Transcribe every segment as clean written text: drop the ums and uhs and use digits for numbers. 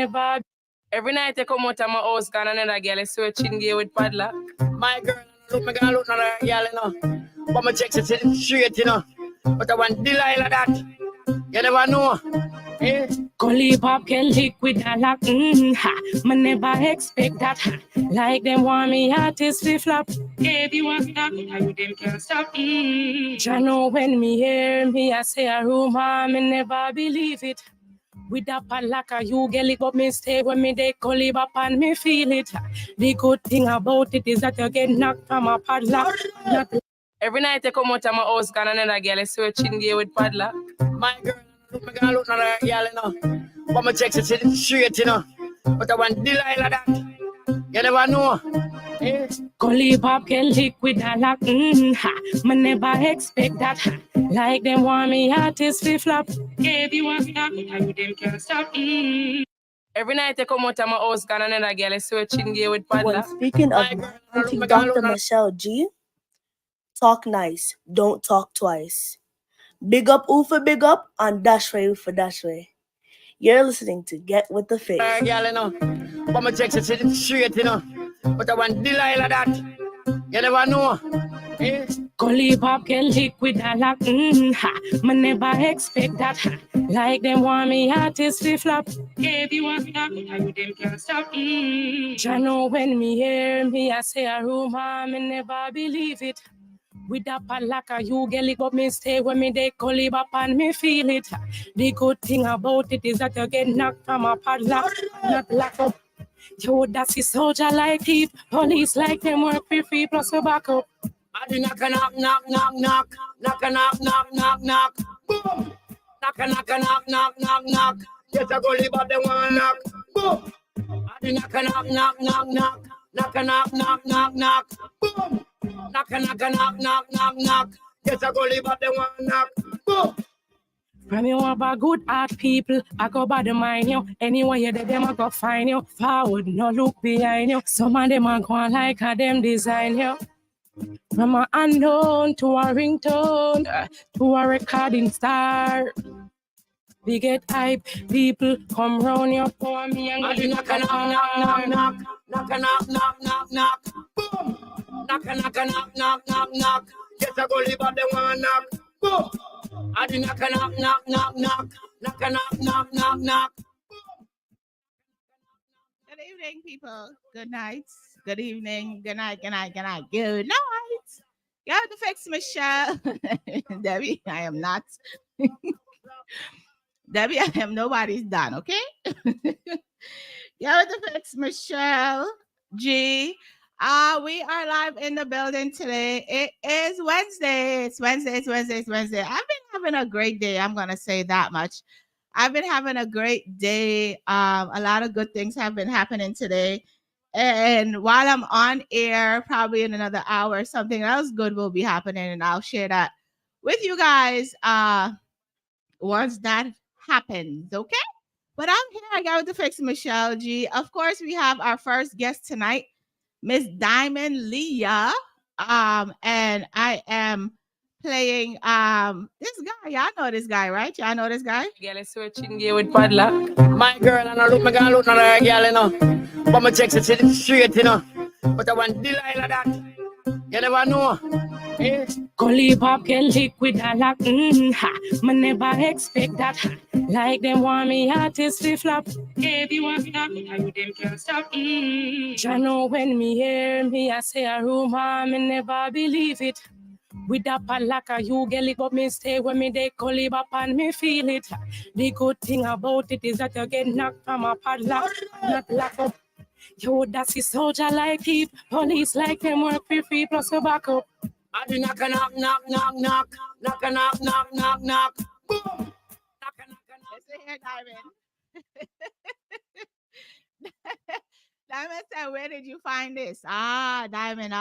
never. Every night I come out of my house, and another girl is searching gay with padlock. My girl, look, me gonna look another girl, you know. But my checks it straight, you know. But I want Delilah that. You never know. Eh? Gully pop can liquid a lock. Me never expect that. Like them want me artist flip flop. Baby want that, but you them can't stop. Ya know when me hear me, I say a rumor, me never believe it. With a padlock, you get it, but me stay when me they call it up and me feel it. The good thing about it is that you get knocked from a padlock. Every night I come out of my house, and another girl is searching gay with padlock. My girl, look, me gonna look another girl, you know. But my checks it straight, you know. But I want Delilah that. You never know. Eh? Gully pop can liquid a lock. Me never expect that. Like them want me artist flip flop. Baby want that, but you them can't stop. Every night I come out of my house, and another girl is searching gay with padlock. Well, speaking of Auntie Dr. Michelleg G, talk nice, don't talk twice. Big up Ufa, big up, and dash way Ufa, dash way. You're listening to Get With The Face. Girl, you know. But my checks it straight, you know. But I want Delilah that. You never know. Eh? Gully pop can liquid a lock. Me never expect that. Like them want me artist flip flop. Baby want that, but you them can't stop. Ya know when me hear me, I say a rumor, me never believe it. With a padlock, you get it, but me stay when me they call it up and me feel it. The good thing about it is that you get knocked from a padlock, not lock up. Yo, that's the soldier like thief. Police like them work for free plus a backup. I do knock, knock, knock, knock, knock, knock, knock, knock, knock, knock, boom. Knock, knock, knock, knock, knock, knock. Yes, I go live up the one knock, boom. I do knock, knock, knock, knock, knock, knock, knock, knock, knock, knock, boom. Knock, knock, knock, knock, knock, knock. Yes, I go live up the one knock, boom. From you about good art people, I go by the mind you. Anywhere you there, them I go find you. Forward, no look behind you. Some of them are going like how them design you. From a unknown to a ringtone to a recording star. We get hype, people come round you for me and I do knock, knock, knock, knock, knock, knock, knock, knock, knock, knock, boom. Knock, knock, knock, knock, knock, knock. Yes, I go live up the one knock, boom. I do knock, knock, knock, knock, knock, knock, knock, knock, knock, knock. Good evening, people. Good night. Good evening. Good night. Good night. Good night. Good night. You have to fix Michelle. Debbie, I am not. Debbie, I am nobody's done, okay? You have to fix Michelle G. We are live in the building today. It is Wednesday. It's Wednesday. I've been having a great day. I'm going to say that much. I've been having a great day. A lot of good things have been happening today. And while I'm on air, probably in another hour or something else good will be happening. And I'll share that with you guys once that happens, okay? But I'm here. I got to fix Michelle G. Of course, we have our first guest tonight, Miss Diamond Liyah. And I am playing this guy. Y'all know this guy, right? Y'all know this guy? Girl is searching gay with padlock. My girl, and I look, me gonna look another girl, you know. But my checks it straight, you know. But I want Delilah that. You never know. Eh? Gully pop can liquid a lock. Me never expect that. Like them want me artist flip flop. Baby want that, but you them can't stop. Ya know when me hear me, I say a rumor, me never believe it. With a padlock, you get it, but me stay when me they call it up and me feel it. The good thing about it is that you get knocked from a padlock, not lock up. Yo, that's the soldier like thief. Police like them work for free plus a backup. I do knock, knock, knock, knock, knock, knock, knock, knock, knock, knock, boom. Knock, knock, knock. Listen here, Diamond. Diamond said, where did you find this? Diamond.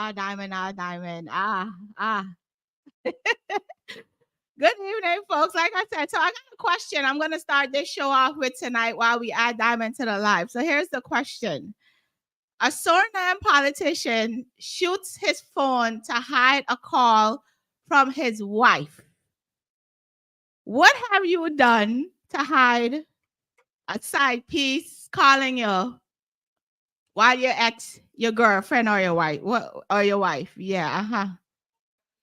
Good evening, folks. Like I said, so I got a question. I'm going to start this show off with tonight while we add Diamond to the live. So here's the question. A Suriname politician shoots his phone to hide a call from his wife. What have you done to hide a side piece calling you while your ex, your girlfriend or your wife, or your wife. Yeah,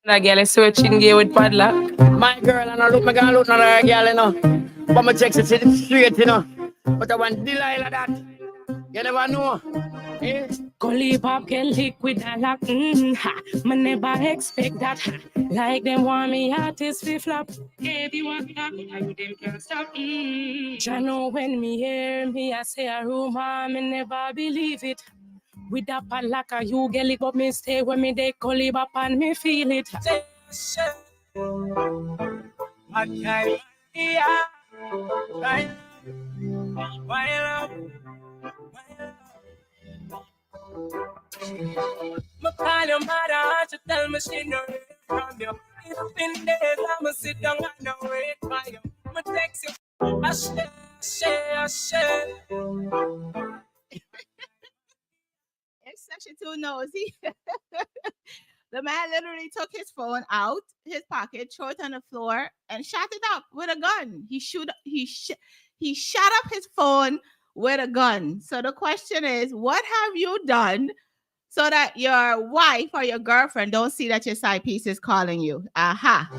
That girl is searching gay with padlock. My girl, and I look, me gonna look on her girl, you know. But my checks it straight, you know. But I want Delilah that. You never know. Eh? Gully pop get liquid and lock. Ha. Me never expect that. Ha. Like them want me artist fi flop. Everyone talk, I you them can't stop. I know when me hear me, I say a rumor, me never believe it. With that padlock, you get it, but me stay when me they gully pop and me feel it. Okay. Yeah. Right. Wild Me call your mother, she tell me she know it from you. It's been days, I'ma sit down and no wait for you. Me text you, I share. it's section 2 nosy. The man literally took his phone out his pocket, threw it on the floor, and shot it up with a gun. He shot up his phone with a gun. So the question is, what have you done so that your wife or your girlfriend don't see that your side piece is calling you? Aha.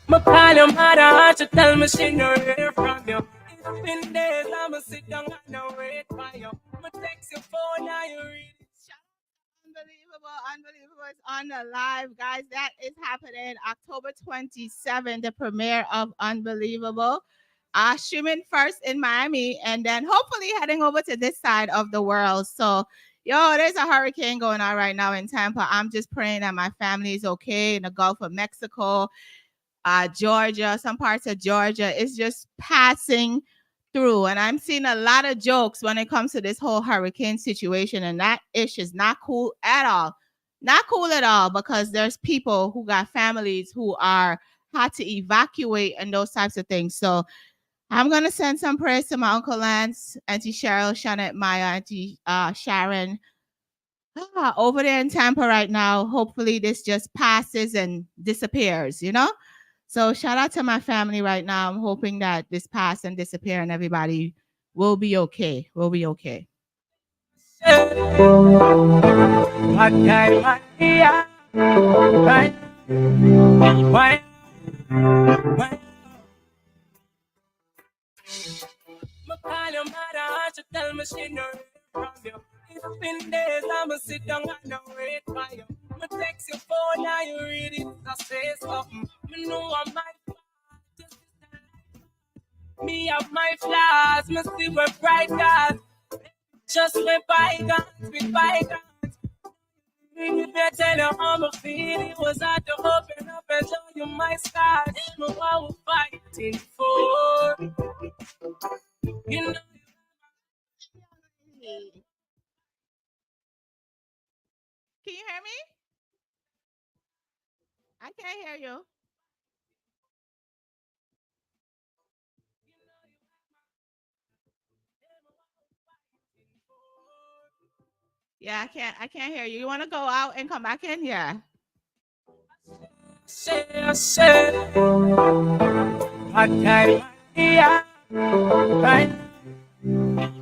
Me call your mother, she tell me she know hear from you. It's been days, I'ma sit down and no wait for you. Me text your phone, now you read it. Unbelievable is on the live, guys. That is happening October 27th, the premiere of Unbelievable. Streaming first in Miami and then hopefully heading over to this side of the world. So, there's a hurricane going on right now in Tampa. I'm just praying that my family is okay in the Gulf of Mexico, Georgia, some parts of Georgia. It's just passing through. And I'm seeing a lot of jokes when it comes to this whole hurricane situation. And that ish is not cool at all. Not cool at all, because there's people who got families who are had to evacuate and those types of things. So I'm gonna send some prayers to my Uncle Lance, Auntie Cheryl, Shanette, Maya, Auntie Sharon, over there in Tampa right now. Hopefully this just passes and disappears, So shout out to my family right now. I'm hoping that this pass and disappear and everybody will be okay. We'll be okay. Me call your mother, she tell me she know it from you. It's been days, I'ma sit down and no wait for you. Me text your phone, now you read it, I say something. Me know I might me have my flaws, me see we're bright guys. Just with bygones, with bygones. You better tell you how me feel. It was hard to open up and show you my scars. Me what we're fighting for. You know. Can you hear me? I can't hear you. Yeah, I can't hear you. You want to go out and come back in? Yeah. Okay. Yeah. Right.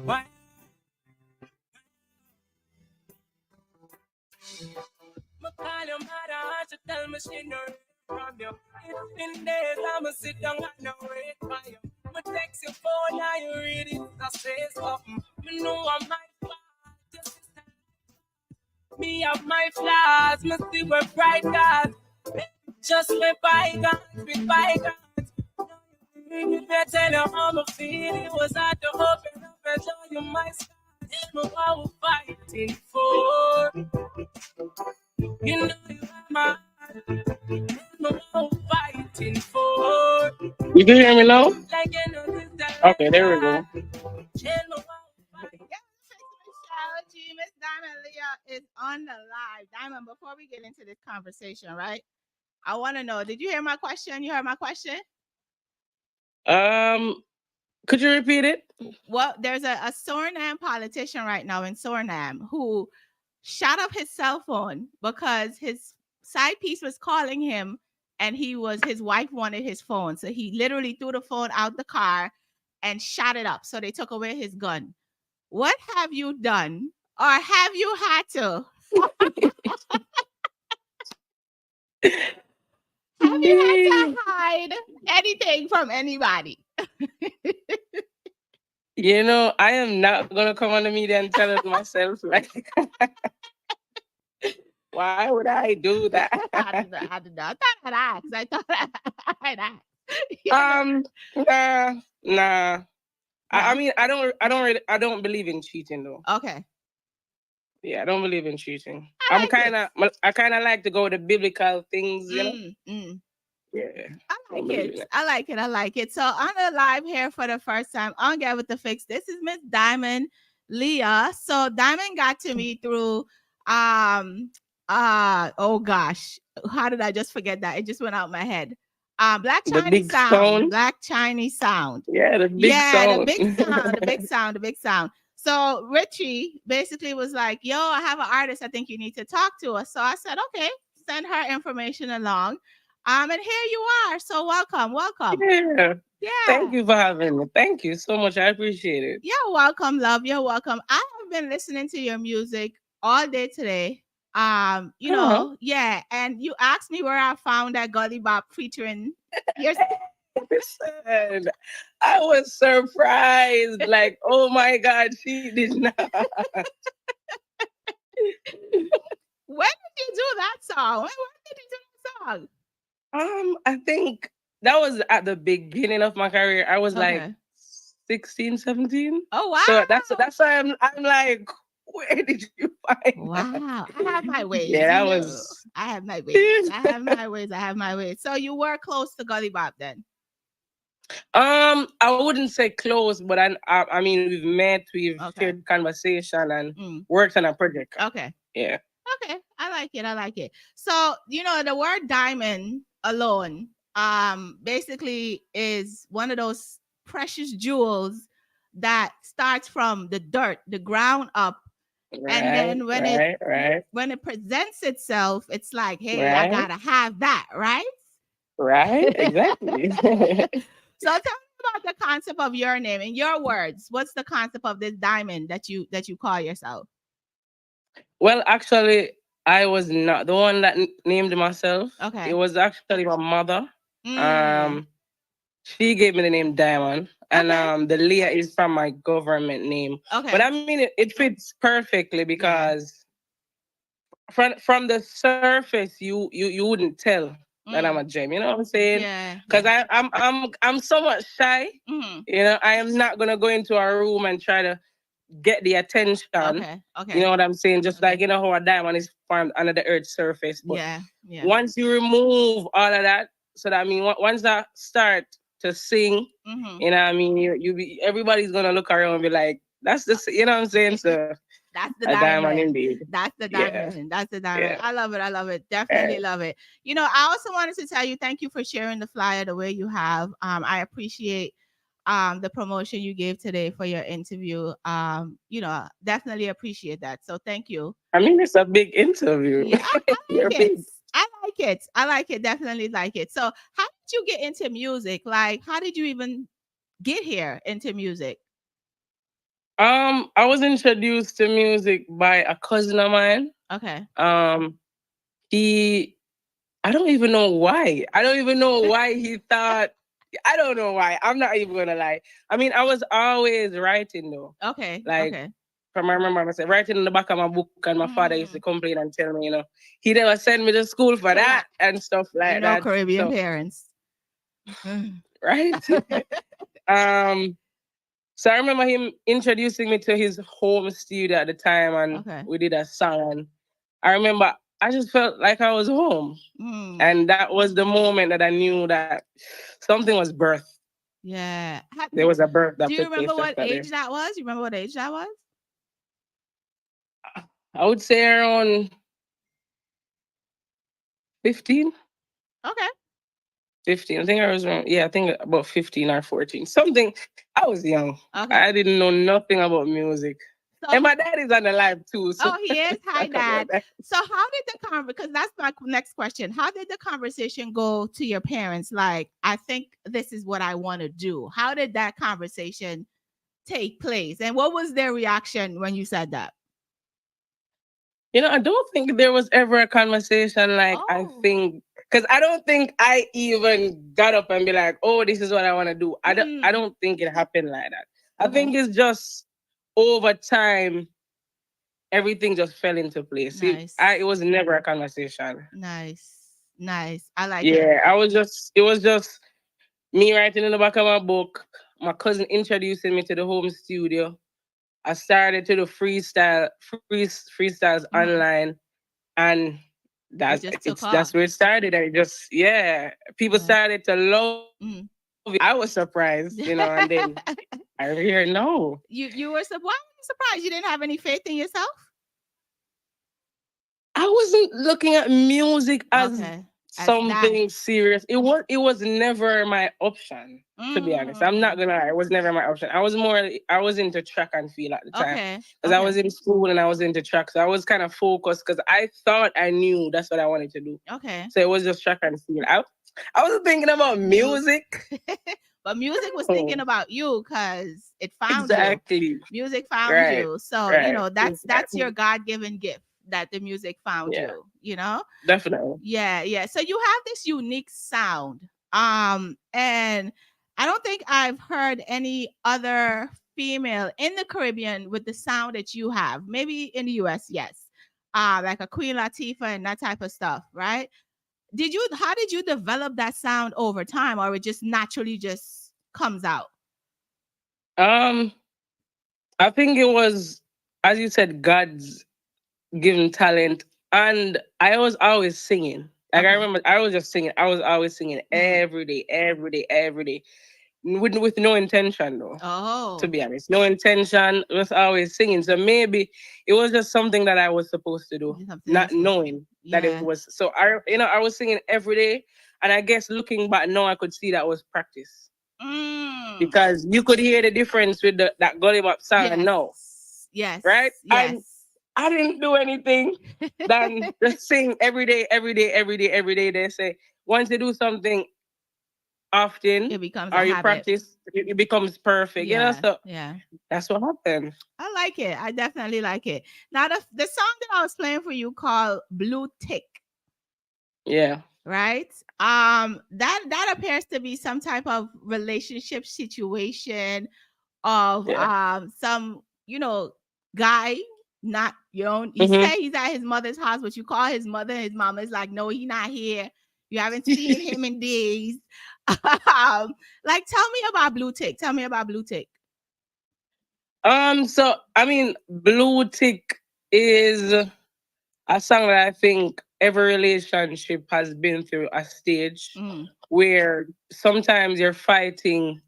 What? Me call your mother, she tell me she know it from you. It's been days, I'ma sit down and no wait for you. Me text your phone, now you read it, I say something. Me know I might fight. Me have my flaws, me see we're bright guys. Just with bygones, with bygones. You better tell you how me feel. It was hard to open up and show you my scars. Me what we're fighting for. You know you have my heart. Me what we're fighting for. You can hear me now? Like you know this time. Okay, there we go. Miss Diamond Liyah is on the live. Diamond, before we get into this conversation, right? I want to know, did you hear my question? You heard my question? Could you repeat it? Well, there's a Suriname politician right now in Suriname who shot up his cell phone because his side piece was calling him and his wife wanted his phone. So he literally threw the phone out the car and shot it up. So they took away his gun. What have you done? Or have you had to? Have you had to hide anything from anybody? You know, I am not gonna come on the media and tell it myself. Like, why would I do that? I did not. I thought I'd ask. I thought I'd ask. Nah, nah. I No? mean, I don't believe in cheating though. Okay. Yeah, I don't believe in cheating. I like it. I kind of like to go with the biblical things, you know. Yeah, I don't like believe it. in it. I like it. I like it. So on the live here for the first time on Get With The Fix, this is Miss Diamond Liyah. So Diamond got to me through oh gosh, how did I just forget that? It just went out my head. Black The Chinese big sound. sound. Black Chinese sound. Yeah, the big Yeah, the sound. big sound, the big sound, the big sound. So Richie basically was like, yo, I have an artist I think you need to talk to us. So I said, okay, send her information along. And here you are. So welcome. Yeah. Yeah. Thank you for having me. Thank you so much. I appreciate it. You're welcome, love. You're welcome. I have been listening to your music all day today. You know, yeah. And you asked me where I found that Gully Bop featuring your Listen, I was surprised. Like, oh my God, she did not. When did you do that song? When did you do that song? I think that was at the beginning of my career. I was like 16, 17. Oh wow. So that's why I'm like, where did you find that? Wow. I have my ways. Yeah, that you know. was I have my ways. I have my ways. I have my ways. So you were close to Gully Bop then? I wouldn't say close, but I mean we've met, we've shared conversation and worked on a project. Okay. Yeah. Okay. I like it. I like it. So, you know, the word diamond alone basically is one of those precious jewels that starts from the dirt, the ground up. Right, and then when it presents itself, it's like, hey, I gotta have that, right? Right, exactly. So tell me about the concept of your name. In your words, what's the concept of this diamond that you call yourself? Well, actually, I was not the one that named myself. Okay. It was actually my mother. She gave me the name Diamond. And the Liyah is from my government name. Okay. But I mean it fits perfectly because from the surface you wouldn't tell that I'm a gem. You know what I'm saying? Yeah. Because I'm somewhat shy. You know, I am not gonna go into a room and try to get the attention. Okay. You know what I'm saying? Just like, you know how a diamond is formed under the earth's surface. But once you remove all of that, so that I mean once I start to sing, you know what I mean, everybody's gonna look around and be like, that's the, you know what I'm saying? So that's the diamond indeed. That's the diamond. Yeah. That's the diamond. Yeah. I love it. I love it. Definitely love it. You know, I also wanted to tell you, thank you for sharing the flyer the way you have. I appreciate the promotion you gave today for your interview. You know, definitely appreciate that. So thank you. I mean, it's a big interview. Yeah, I like it. I like it. I like it. Definitely like it. So how did you get into music? Like, how did you even get here into music? I was introduced to music by a cousin of mine. Okay. I don't even know why. I don't even know why he thought. I don't know why. I'm not even gonna lie. I mean, I was always writing though. Okay. Like, from I remember myself writing in the back of my book, and my father used to complain and tell me, you know, he never sent me to school for that and stuff like that. Caribbean parents. Right? So I remember him introducing me to his home studio at the time, and we did a song. And I remember I just felt like I was home. And that was the moment that I knew that something was birthed. Yeah. There was a birth. Do you remember what age that was? You remember what age that was? I would say around 15. Okay. 15. I think I was around, I think about 15 or 14. Something. I was young. Okay. I didn't know nothing about music. And my dad is on the live too. So oh, he is. Hi, Dad. So how did the because that's my next question. How did the conversation go to your parents? Like, I think this is what I want to do. How did that conversation take place? And what was their reaction when you said that? I don't think there was ever a conversation like I think, because I don't think I even got up and be like, oh, this is what I want to do. I don't think it happened like that. I think it's just over time, everything just fell into place. Nice. It was never a conversation. Nice. I like it. Yeah, it was just me writing in the back of my book, my cousin introducing me to the home studio. I started to do freestyles online, and that's where it started. And people started to love it. I was surprised, and then I hear no. You were surprised. Why were you surprised? You didn't have any faith in yourself? I wasn't looking at music as something serious. It was never my option, to be honest. I'm not gonna lie, it was never my option. I was into track and field at the time. Because I was in school and I was into track. So I was kind of focused because I thought I knew that's what I wanted to do. Okay. So it was just track and field. I wasn't thinking about music. But music was thinking about you because it found you. Music found you. So, that's your God-given gift, that the music found you, Definitely. Yeah. So you have this unique sound. And I don't think I've heard any other female in the Caribbean with the sound that you have. Maybe in the US, yes. Like a Queen Latifah and that type of stuff, right? How did you develop that sound over time, or it just naturally just comes out? I think it was, as you said, God's given talent, and I was always singing. Like I remember, I was just singing. I was always singing every day, with no intention though. Oh, to be honest, no intention. Was always singing. So maybe it was just something that I was supposed to do, not knowing that it was. So I was singing every day, and I guess looking back now, I could see that was practice. Because you could hear the difference with that Gully Bop song and no. Yes. Right? Yes. I didn't do anything than just sing every day. They say once you do something often, it becomes or you habit. practice, it becomes perfect. So that's what happened. I like it. I definitely like it. Now the song that I was playing for you called Blue Tick. Yeah. Right? That appears to be some type of relationship situation of some, guy, not he say he's at his mother's house, but you call his mother, his mama is like, no, he's not here. You haven't seen him in days. Like, tell me about Blue Tick. Tell me about Blue Tick. So I mean, Blue Tick is a song that I think every relationship has been through a stage where sometimes you're fighting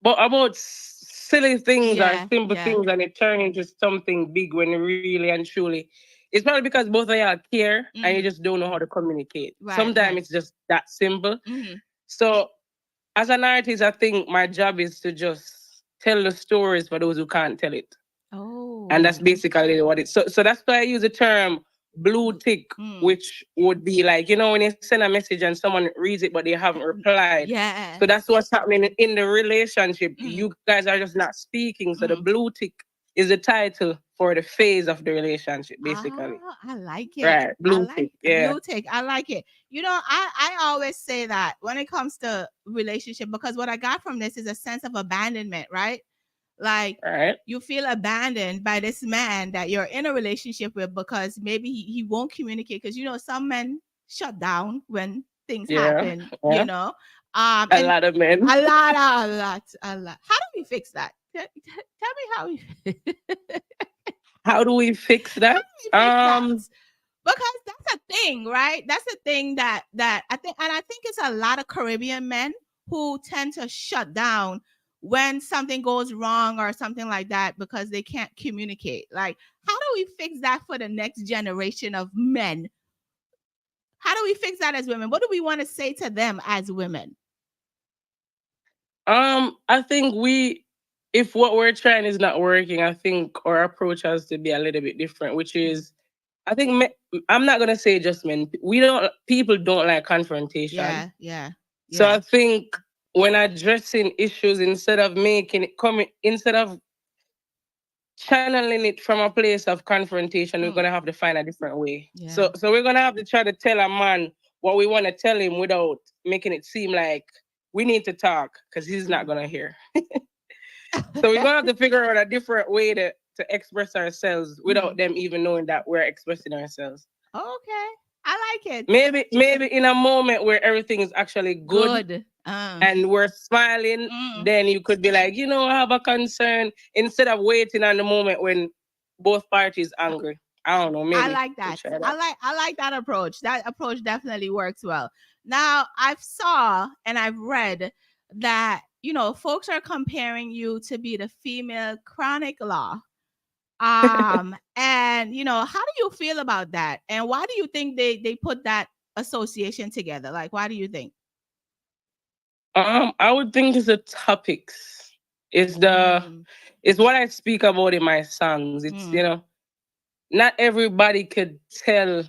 about silly things or simple things, and it turns into something big when really and truly it's probably because both of y'all care and you just don't know how to communicate. Sometimes it's just that simple. So as an artist, I think my job is to just tell the stories for those who can't tell it. And that's basically what it is. So that's why I use the term blue tick, which would be like, when you send a message and someone reads it but they haven't replied. Yeah. So that's what's happening in the relationship. You guys are just not speaking. So the blue tick is the title for the phase of the relationship, basically. Oh, I like it. Right. Blue tick. Yeah. Blue tick. I like it. I always say that when it comes to relationship, because what I got from this is a sense of abandonment, right? Like you feel abandoned by this man that you're in a relationship with because maybe he won't communicate, because some men shut down when things happen. Yeah. A lot of men. A lot. How do we fix that? Tell me how we how do we fix that? Because that's a thing, right? That's a thing that I think, and I think it's a lot of Caribbean men who tend to shut down when something goes wrong or something like that because they can't communicate. Like, how do we fix that for the next generation of men? How do we fix that as women? What do we want to say to them as women? I think we if what we're trying is not working, I think our approach has to be a little bit different, which is, I think I'm not gonna say just men. People don't like confrontation. Yeah. So I think when addressing issues, instead of instead of channeling it from a place of confrontation, we're gonna have to find a different way. Yeah. So we're gonna have to try to tell a man what we want to tell him without making it seem like we need to talk, because he's not gonna hear. So we're gonna have to figure out a different way to express ourselves without them even knowing that we're expressing ourselves. Okay. I like it. Maybe in a moment where everything is actually good. And we're smiling, then you could be like, I have a concern, instead of waiting on the moment when both parties angry. I don't know. Maybe I like that. I like that approach. That approach definitely works well. Now, I've saw and I've read that folks are comparing you to be the female Chronic Law. And how do you feel about that? And why do you think they put that association together? Like, why do you think? I would think it's the topics. It's what I speak about in my songs. It's not everybody could tell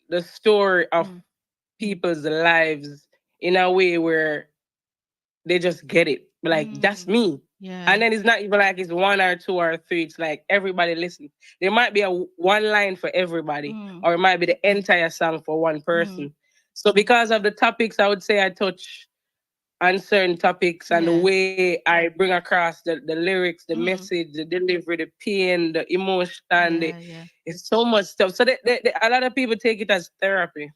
the story of people's lives in a way where they just get it. Like, that's me. Yeah. And then it's not even like it's one or two or three. It's like everybody listen. There might be one line for everybody, or it might be the entire song for one person. So because of the topics, I would say I touch on certain topics, and the way I bring across the lyrics, the message, the delivery, the pain, the emotion, it's so much stuff. So a lot of people take it as therapy.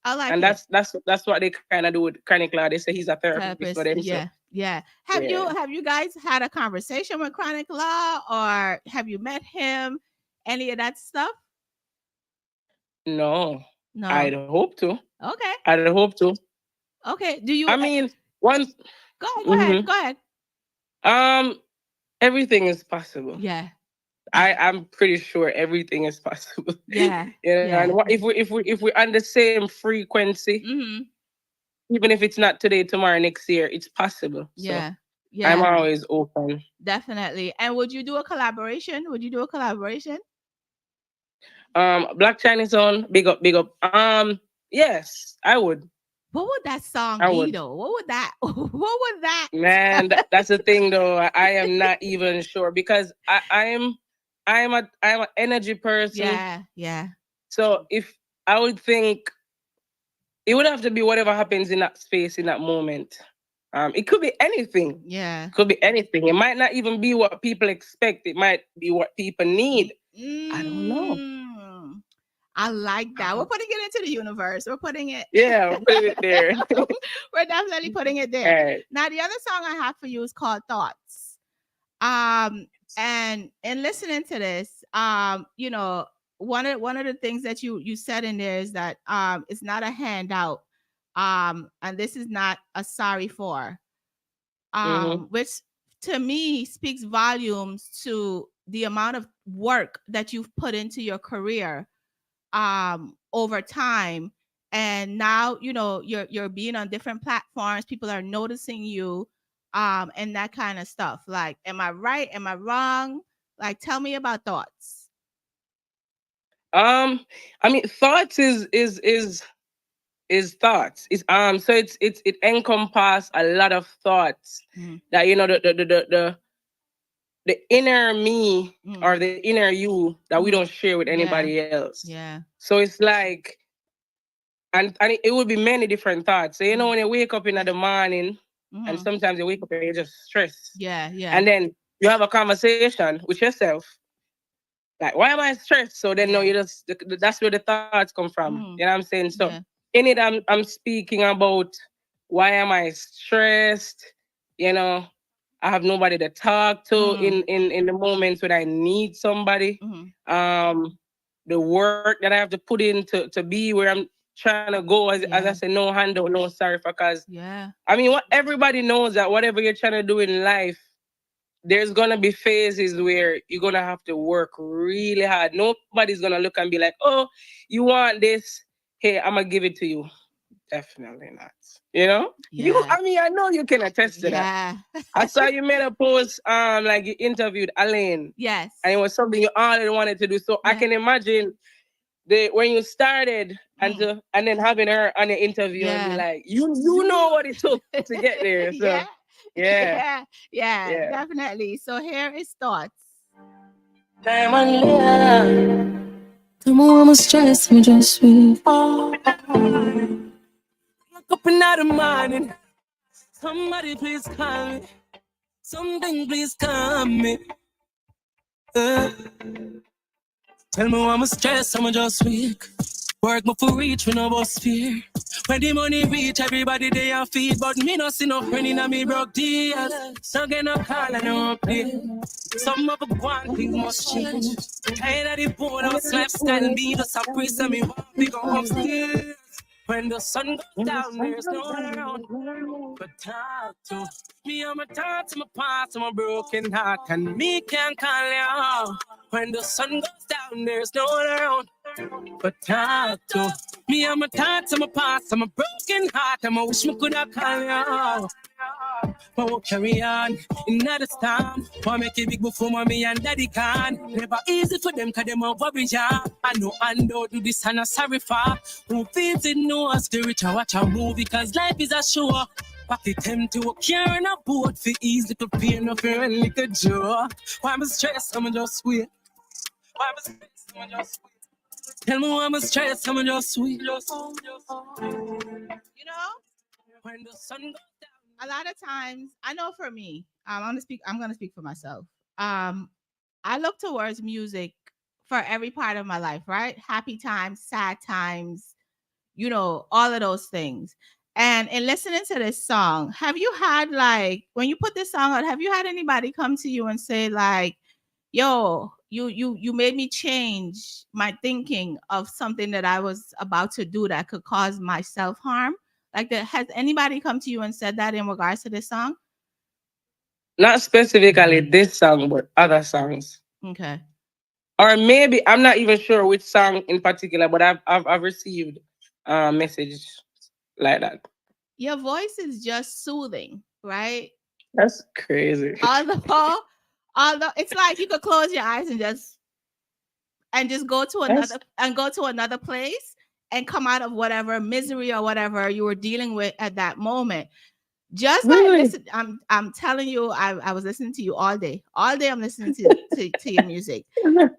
I like and it. that's what they kind of do with Chronic Law. They say he's a therapist for them. Yeah. Have you guys had a conversation with Chronic Law, or have you met him? Any of that stuff? No. I'd hope to. Okay. I'd hope to. Okay. Do you? I mean, once. Go ahead. Everything is possible. Yeah. I'm pretty sure everything is possible. Yeah. And if we're on the same frequency, even if it's not today, tomorrow, next year, it's possible. Yeah. So I'm always open. Definitely. And would you do a collaboration? Black Chinese on, big up. Yes, I would. What would that song be though? What would that? Man, that's the thing though. I am not even sure, because I'm an energy person. Yeah. So if I would think it would have to be whatever happens in that space, in that moment. It could be anything. Yeah. It could be anything. It might not even be what people expect. It might be what people need. I don't know. I like that. We're putting it into the universe. We're putting it. Yeah, we're putting it there. We're definitely putting it there. Right. Now, the other song I have for you is called Thoughts. And in listening to this, one of the things that you said in there is that it's not a handout. And this is not a sorry for. Which to me speaks volumes to the amount of work that you've put into your career over time, and now you're being on different platforms. People are noticing you, and that kind of stuff. Like, am I right? Am I wrong? Like, tell me about Thoughts. I mean, Thoughts is thoughts. It's so it encompasses a lot of thoughts that the inner me or the inner you that we don't share with anybody else. Yeah. So it's like, and it would be many different thoughts. So when you wake up in the morning, and sometimes you wake up and you're just stressed. Yeah. And then you have a conversation with yourself. Like, why am I stressed? So then that's where the thoughts come from. You know what I'm saying? So in it, I'm speaking about why am I stressed? I have nobody to talk to in the moments when I need somebody. The work that I have to put in to be where I'm trying to go, as I said, no handout, no sorry for, cause I mean, everybody knows that whatever you're trying to do in life, there's gonna be phases where you're gonna have to work really hard. Nobody's gonna look and be like, oh, you want this? Hey, I'm gonna give it to you. Definitely not. You know? Yeah. I know you can attest to that. I saw you made a post, like you interviewed Alain. Yes. And it was something you already wanted to do. So I can imagine when you started and then having her on the interview and be like, you know what it took to get there. So yeah, definitely. So here is thoughts. Diamond Liyah. Tomorrow I'm stressed, I'm just sweet. Wake up in the morning. Somebody please call me. Something please calm me. Tell me why I'm stressed, I'm just weak. Work me for reach when I was fear. When the money reach, everybody they are feed. But me no see no friend in me broke deals. So get no call and no update. Some of the one things must change. Tired of the poor house lifestyle, be just a priest and me want to go upstairs. When the sun goes down, there's no one around. But talk to me, I'm a thought to my past, I'm a broken heart, and me can't call you out. When the sun goes down, there's no one around. But talk to me, I'm a thought to my past, I'm a broken heart, and I wish me could have called you out. But we'll carry on in another storm. Want make it big before mommy and daddy can. Never easy for them, cause them a worry job. I know and don't do this and I'm sorry for. Who feels it know a spiritual watch a movie, cause life is a show. Pocket them to a care and a boat for ease little pain of fear and little joy. Why I'm stressed, I'm just sweet. Why I'm stressed, I'm just sweet. Tell me why I'm stressed, I'm just sweet. You know, when the sun goes down. A lot of times, I know for me, I'm gonna speak for myself. I look towards music for every part of my life, right? Happy times, sad times, you know, all of those things. And in listening to this song, have you had like when you put this song out, have you had anybody come to you and say like, yo, you made me change my thinking of something that I was about to do that could cause my self-harm? Like that, has anybody come to you and said that in regards to this song? Not specifically this song, but other songs. Okay. Or maybe I'm not even sure which song in particular, but I've received message like that. Your voice is just soothing, right? That's crazy. Although it's like you could close your eyes and just go to another place and come out of whatever misery or whatever you were dealing with at that moment. Just really? Like listen, I'm telling you, I was listening to you all day. All day I'm listening to your music.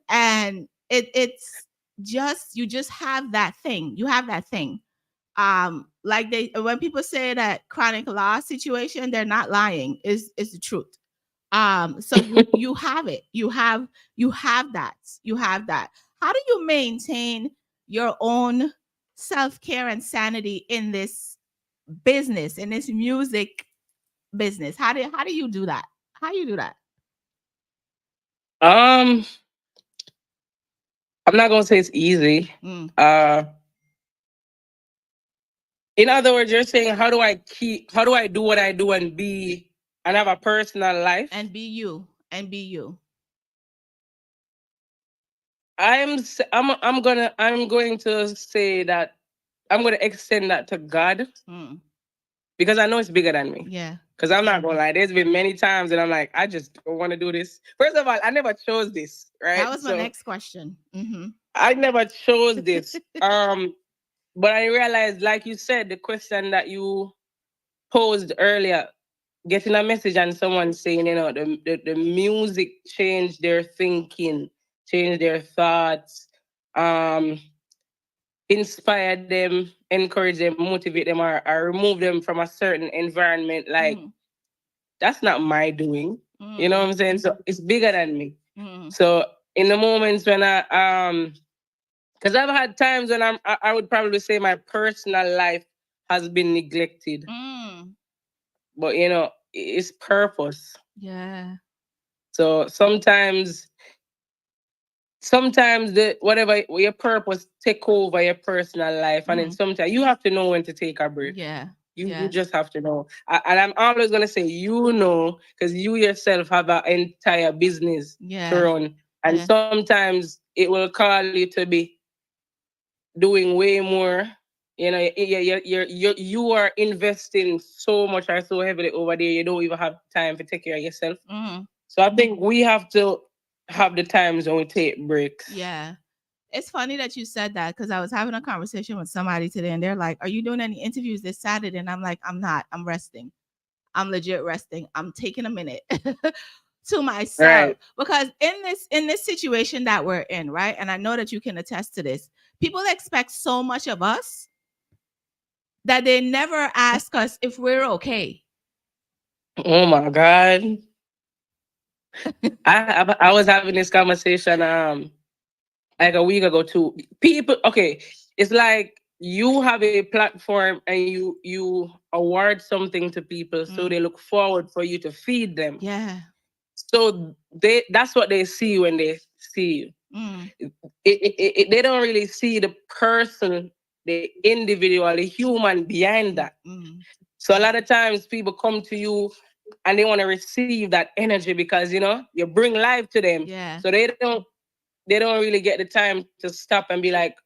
And it's just you just have that thing. You have that thing. Like when people say that chronic loss situation, they're not lying. Is the truth. So you have it. You have that. You have that. How do you maintain your own self-care and sanity in this business, in this music business? How do you do that? How do you do that? I'm not gonna say it's easy. In other words, you're saying how do I do what I do and have a personal life and be you I'm going to say that I'm going to extend that to God because I know it's bigger than me. Yeah. Because I'm not gonna lie, there's been many times that I'm like, I just don't want to do this. First of all, I never chose this, right? That was my next question. I never chose this. But I realized, like you said, the question that you posed earlier, getting a message and someone saying, you know, the music changed their thinking, changed their thoughts, inspire them, encourage them, motivate them, or remove them from a certain environment. Like, that's not my doing. You know what I'm saying? So it's bigger than me. So in the moments when because I've had times when I would probably say my personal life has been neglected. But you know, it's purpose. Yeah. So sometimes whatever your purpose take over your personal life, and then sometimes you have to know when to take a break. Yeah. You just have to know. And I'm always gonna say, you know, because you yourself have an entire business to run. And sometimes it will call you to be doing way more You know, you are investing so much or so heavily over there. You don't even have time to take care of yourself. So I think we have to have the times when we take breaks. Yeah. It's funny that you said that because I was having a conversation with somebody today and they're like, "Are you doing any interviews this Saturday?" And I'm like, "I'm not. I'm resting. I'm legit resting. I'm taking a minute to myself." Right. Because in this situation that we're in, right? And I know that you can attest to this. People expect so much of us that they never ask us if we're okay. Oh my God. I was having this conversation like a week ago too. People, okay, it's like you have a platform and you award something to people, so they look forward for you to feed them. Yeah. So that's what they see when they see you. They don't really see the person, the individual, the human behind that. So a lot of times people come to you and they want to receive that energy because you bring life to them. Yeah. So they don't really get the time to stop and be like,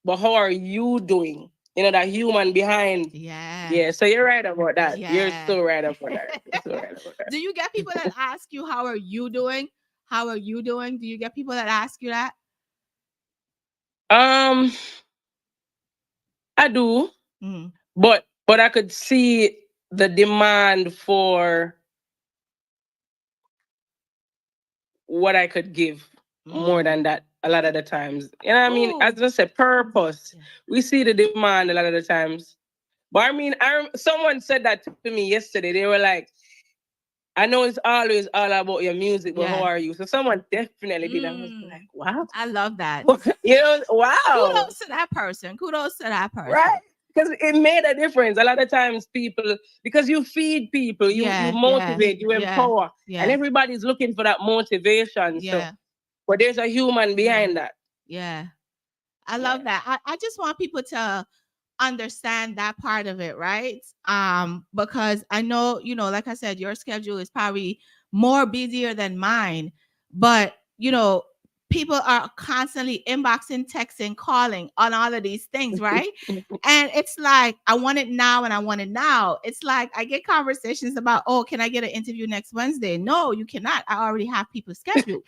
but how are you doing? That human behind. Yeah. Yeah. So you're right about that. Yeah. You're so right about that. You're so right about that. Do you get people that ask you, "How are you doing? How are you doing?" Do you get people that ask you that? I do, but I could see the demand for what I could give more than that a lot of the times. You know what I mean? As I said, purpose. We see the demand a lot of the times. But I mean, someone said that to me yesterday. They were like, "I know it's always all about your music, but how are you?" So someone definitely did. I was like, wow. I love that. Wow. Kudos to that person. Kudos to that person. Right? Because it made a difference. A lot of times people, because you feed people, you motivate, you empower, and everybody's looking for that motivation. So, but there's a human behind that. Yeah. I love that. I just want people to understand that part of it, right? Because I know, like I said, your schedule is probably more busier than mine, but people are constantly inboxing, texting, calling on all of these things, right? And it's like, I want it now and I want it now. It's like I get conversations about, "Oh, can I get an interview next Wednesday?" No, you cannot. I already have people scheduled.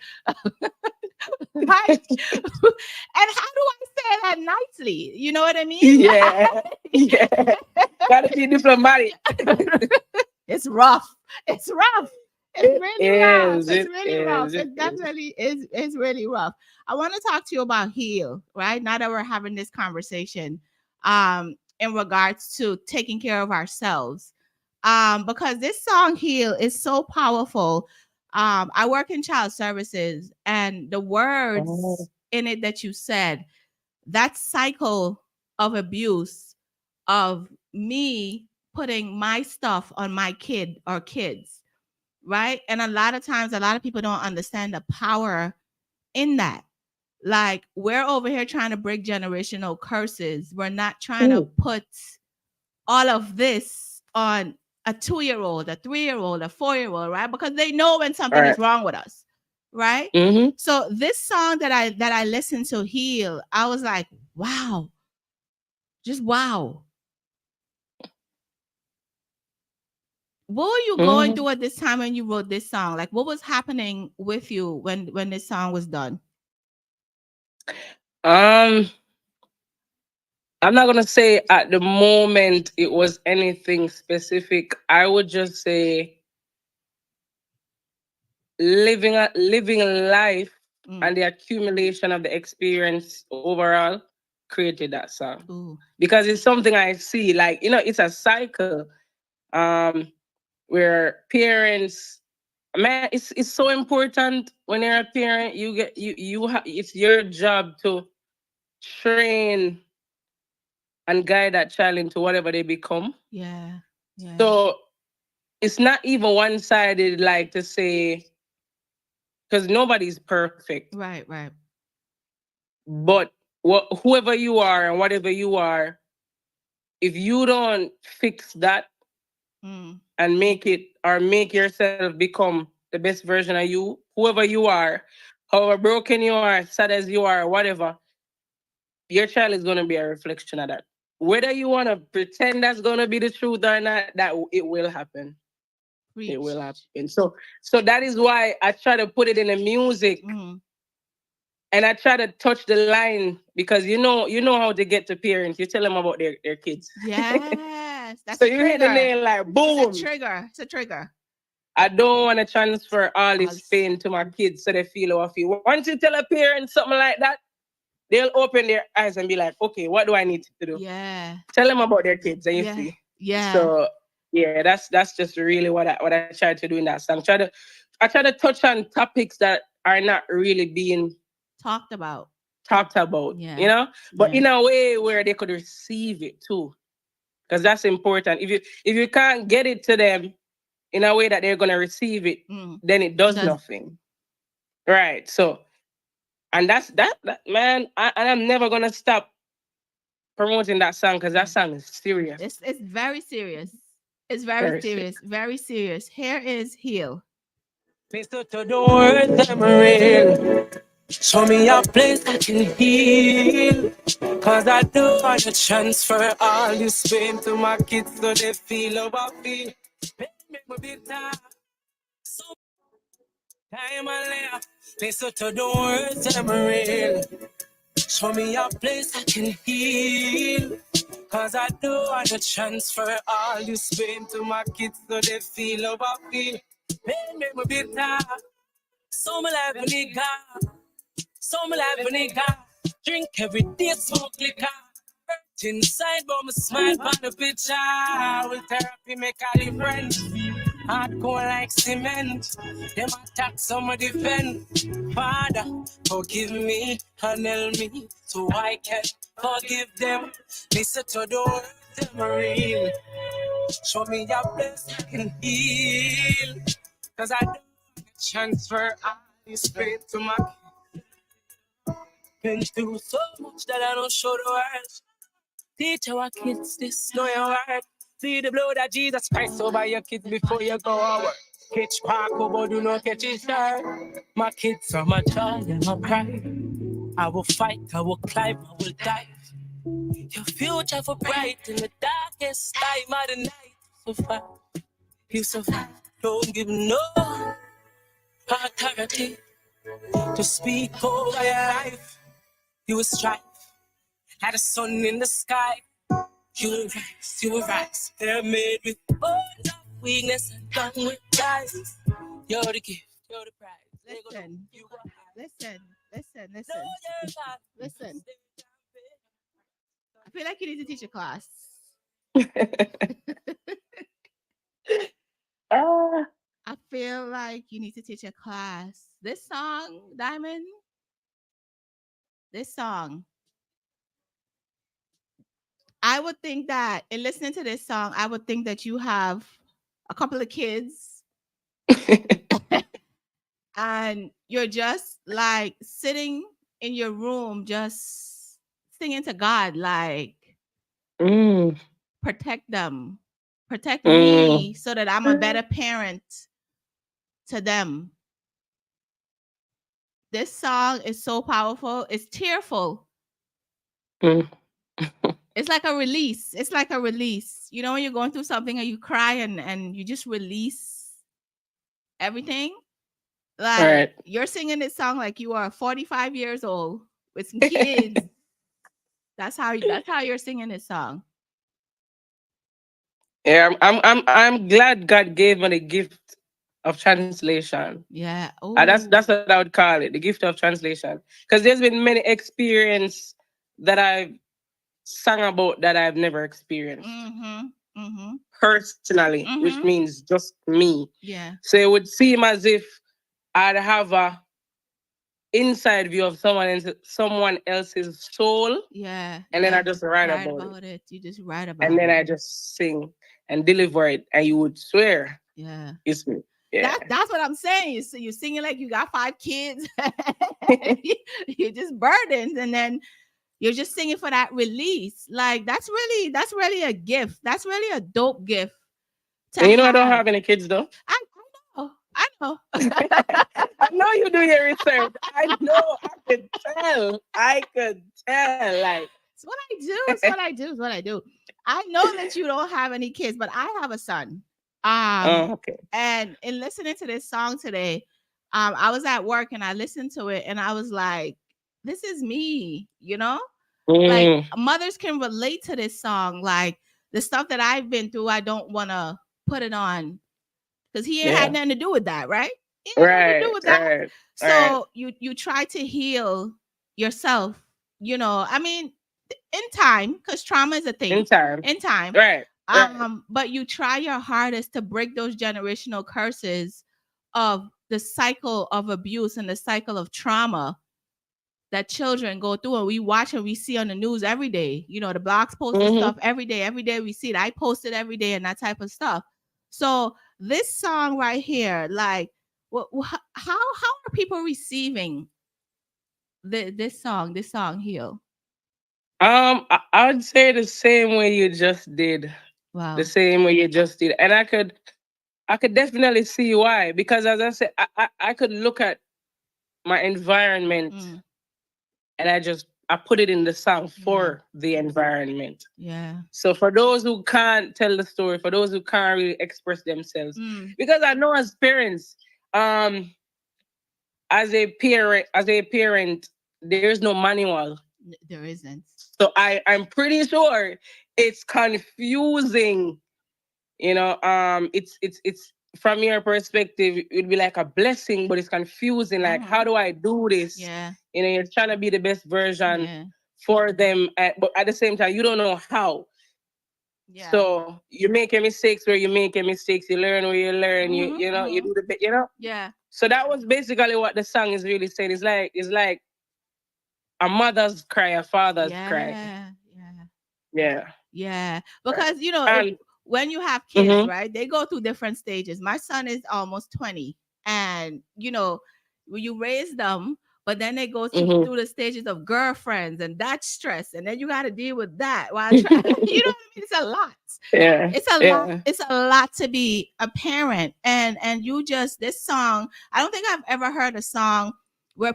Right? And how do I say that nicely? You know what I mean? Yeah. Gotta be diplomatic. It's rough. It's rough. It's really rough. It's really rough. It It definitely is. It's really rough. I want to talk to you about heal, right? Now that we're having this conversation, in regards to taking care of ourselves, because this song "Heal" is so powerful. I work in child services, and the words in it that you said, that cycle of abuse, of me putting my stuff on my kid or kids, right? And a lot of times, a lot of people don't understand the power in that. Like, we're over here trying to break generational curses. We're not trying to put all of this on a 2-year-old, a 3-year-old, a 4-year-old, right? Because they know when something is wrong with us, right? So this song that I listened to, "Heal," I was like, wow, just wow. What were you going through at this time when you wrote this song? Like, what was happening with you when this song was done? I'm not gonna say at the moment it was anything specific. I would just say living life and the accumulation of the experience overall created that song. Because it's something I see, like, it's a cycle, where parents, man, it's so important. When you're a parent, it's your job to train and guide that child into whatever they become. Yeah. So it's not even one-sided, like, to say, because nobody's perfect. Right. But whoever you are and whatever you are, if you don't fix that and make yourself become the best version of you, whoever you are, however broken you are, sad as you are, whatever, your child is going to be a reflection of that. whether you want to pretend that's going to be the truth or not, that it will happen. Preach. It will happen. So that is why I try to put it in the music. And I try to touch the line because you know how to get to parents. You tell them about their kids. Yes. That's so you hit the nail like boom. It's a trigger. It's a trigger. I don't want to transfer all this pain to my kids so they feel how I feel. Once you tell a parent something like that, they'll open their eyes and be like, okay, what do I need to do? Yeah. Tell them about their kids and you see. Yeah. So yeah, that's just really what I try to do in that song. I try to touch on topics that are not really being talked about. Yeah. You know? But in a way where they could receive it too. Because that's important. If you can't get it to them in a way that they're gonna receive it, then it does nothing. Right. So and that's that man, I'm never gonna stop promoting that song because that song is serious. It's very serious. It's very serious. Very serious. Here is Heal. Please to the words I'm real. Show me a place I can heal. Cause I don't want to transfer all this pain to my kids so they feel how I feel. Make me bitter. So time and Liyah. Listen to the words I'm real. Show me a place I can heal. Cause I don't want to transfer all this pain to my kids so they feel how I feel. Make me bitter. So my life nigga. So my life nigga. Drink every day, smoke liquor. Hurt inside, but my smile on the picture. Will therapy make all the friends. Hardcore like cement. Them attack, some defend. Father, forgive me and help me so I can forgive them. Listen to the words them real. Show me your place I can heal. Cause I don't transfer all this pain to my kids. Been through so much that I don't show the world. Teach our kids this, know your word. See the blood of Jesus Christ over your kids before you go out. Catch quack over, do not catch his shirt. My kids are my joy and my pride. I will fight, I will climb, I will die. Your future for bright in the darkest time of the night. So far, you survive. Don't give no authority to speak over your life. You will strive like the sun in the sky. You will rise. They're made with bones of weakness and done with rise. You're the gift, you're the prize. Listen. I feel like you need to teach a class. I feel like you need to teach a class. This song, Diamond, this song, I would think that in listening to this song, I would think that you have a couple of kids and you're just like sitting in your room, just singing to God, like, protect them, protect me so that I'm a better parent to them. This song is so powerful. It's tearful. It's like a release. It's like a release. You know, when you're going through something and you cry and you just release everything. Like you're singing this song like you are 45 years old with some kids. That's how you're singing this song. Yeah, I'm glad God gave me the gift of translation. Yeah. That's what I would call it, the gift of translation. Because there's been many experience that I've sung about that I've never experienced. Personally, which means just me. Yeah. So it would seem as if I'd have a inside view of someone else's soul. Yeah. And then I just write about it. You just write about it. And then I just sing and deliver it. And you would swear. Yeah. It's me. Yeah. That's what I'm saying. You're singing like you got 5 kids. You're just burdened. And then you're just singing for that release. Like that's really a gift. That's really a dope gift. And you know I don't have any kids though. I know. I know you do your research. I know. I could tell. Like. It's what I do. It's what I do. It's what I do. I know that you don't have any kids, but I have a son. Okay. And in listening to this song today, I was at work and I listened to it and I was like, this is me, you know? Like mothers can relate to this song. Like the stuff that I've been through, I don't want to put it on because he ain't had nothing to do with that, right? He ain't had nothing to do with that. Right. So you try to heal yourself, you know. I mean, in time, because trauma is a thing. In time. Right. But you try your hardest to break those generational curses of the cycle of abuse and the cycle of trauma that children go through, and we watch and we see on the news every day. You know, the blogs post stuff every day. Every day we see it. I post it every day and that type of stuff. So this song right here, like, how are people receiving this song? This song, Heal. I would say the same way you just did. Wow. The same way you just did, and I could definitely see why. Because as I said, I could look at my environment, and I put it in the song for the environment. Yeah. So for those who can't tell the story, for those who can't really express themselves, because I know as parents, as a parent, there's no manual. There isn't. So I'm pretty sure it's confusing. You know, it's from your perspective, it would be like a blessing, but it's confusing. Like, how do I do this? Yeah. You know, you're trying to be the best version for them, but at the same time, you don't know how. Yeah. So you're making mistakes where you're making mistakes. You learn where you learn. You know, you do the bit. You know. Yeah. So that was basically what the song is really saying. It's like a mother's cry, a father's cry. Yeah. Because you know, when you have kids, right, they go through different stages. My son is almost 20, and you know, when you raise them, but then they go through the stages of girlfriends, and that's stress, and then you got to deal with that while you know what I mean? It's a lot. Yeah, it's a lot. It's a lot to be a parent, and you just this song. I don't think I've ever heard a song where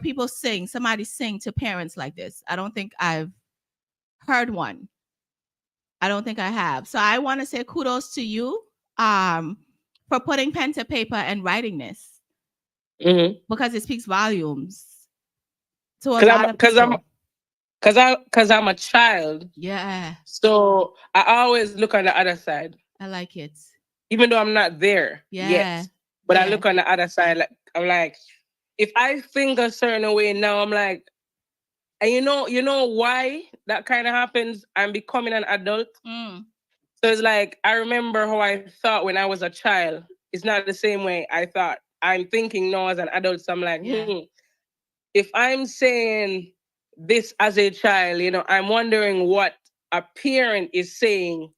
somebody sing to parents like this. I don't think I've heard one. I don't think I have. So I want to say kudos to you for putting pen to paper and writing this because it speaks volumes to a lot of people. Because I'm a child. Yeah. So I always look on the other side. I like it. Even though I'm not there yet. But I look on the other side. Like, I'm like, if I think a certain way now, I'm like, and you know why that kind of happens? I'm becoming an adult. So it's like, I remember how I thought when I was a child. It's not the same way I thought. I'm thinking now as an adult. So I'm like, if I'm saying this as a child, you know, I'm wondering what a parent is saying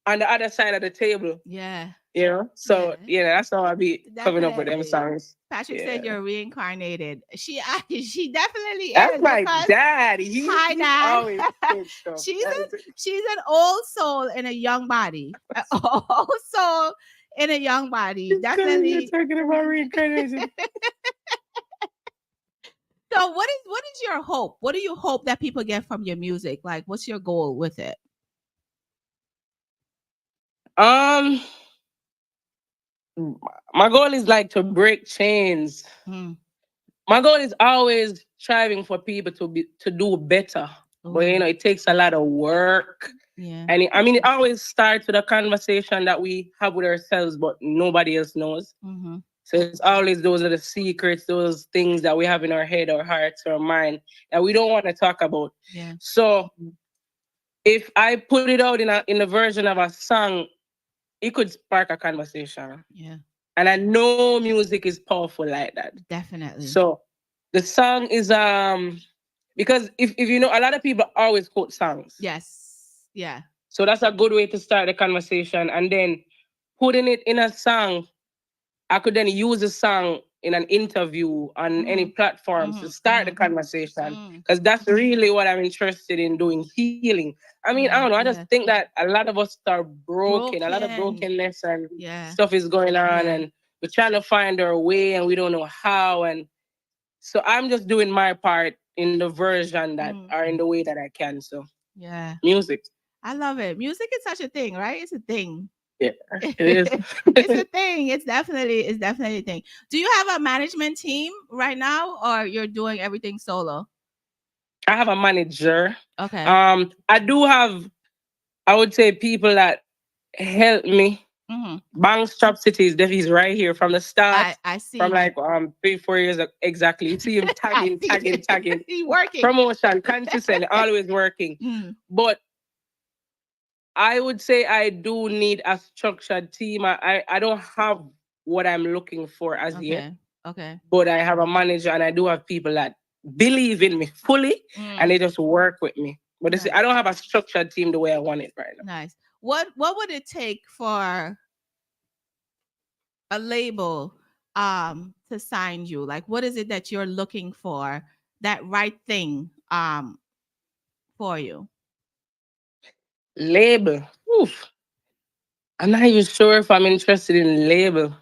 on the other side of the table. Yeah. You know? So, that's how I be coming up with them songs. Patrick said you're reincarnated. She definitely That's is. My dad. Hi, Dad. She's an old soul in a young body. An old soul in a young body. Definitely. You're talking about reincarnation. So what is your hope? What do you hope that people get from your music? Like, what's your goal with it? My goal is like to break chains. My goal is always striving for people to do better. But you know, it takes a lot of work. Yeah. And it always starts with a conversation that we have with ourselves, but nobody else knows. So it's always those are the secrets, those things that we have in our head, our hearts, our mind that we don't want to talk about. Yeah. So if I put it out in a version of a song, it could spark a conversation. Yeah. And I know music is powerful like that. Definitely. So the song is because if you know, a lot of people always quote songs. Yes. Yeah. So that's a good way to start the conversation. And then putting it in a song, I could then use the song in an interview on any platforms to start the conversation. Because that's really what I'm interested in doing, healing. I mean, I don't know. I just think that a lot of us are broken. A lot of brokenness and stuff is going on. And we're trying to find our way and we don't know how. And so I'm just doing my part in the version that are in the way that I can. So music. I love it. Music is such a thing, right? It's a thing. Yeah, it is. It's a thing. It's definitely a thing. Do you have a management team right now, or you're doing everything solo? I have a manager. Okay. I do have, I would say, people that help me. Bang Strap Cities, he's right here from the start. I see. From like 3-4 years exactly. You see him tagging. He working. Promotion, consistent, always working. But I would say I do need a structured team. I don't have what I'm looking for as yet. Okay. But I have a manager and I do have people that believe in me fully and they just work with me. But nice. I don't have a structured team the way I want it right now. Nice. What would it take for a label to sign you? Like, what is it that you're looking for, that right thing for you? Label. Oof. I'm not even sure if I'm interested in label.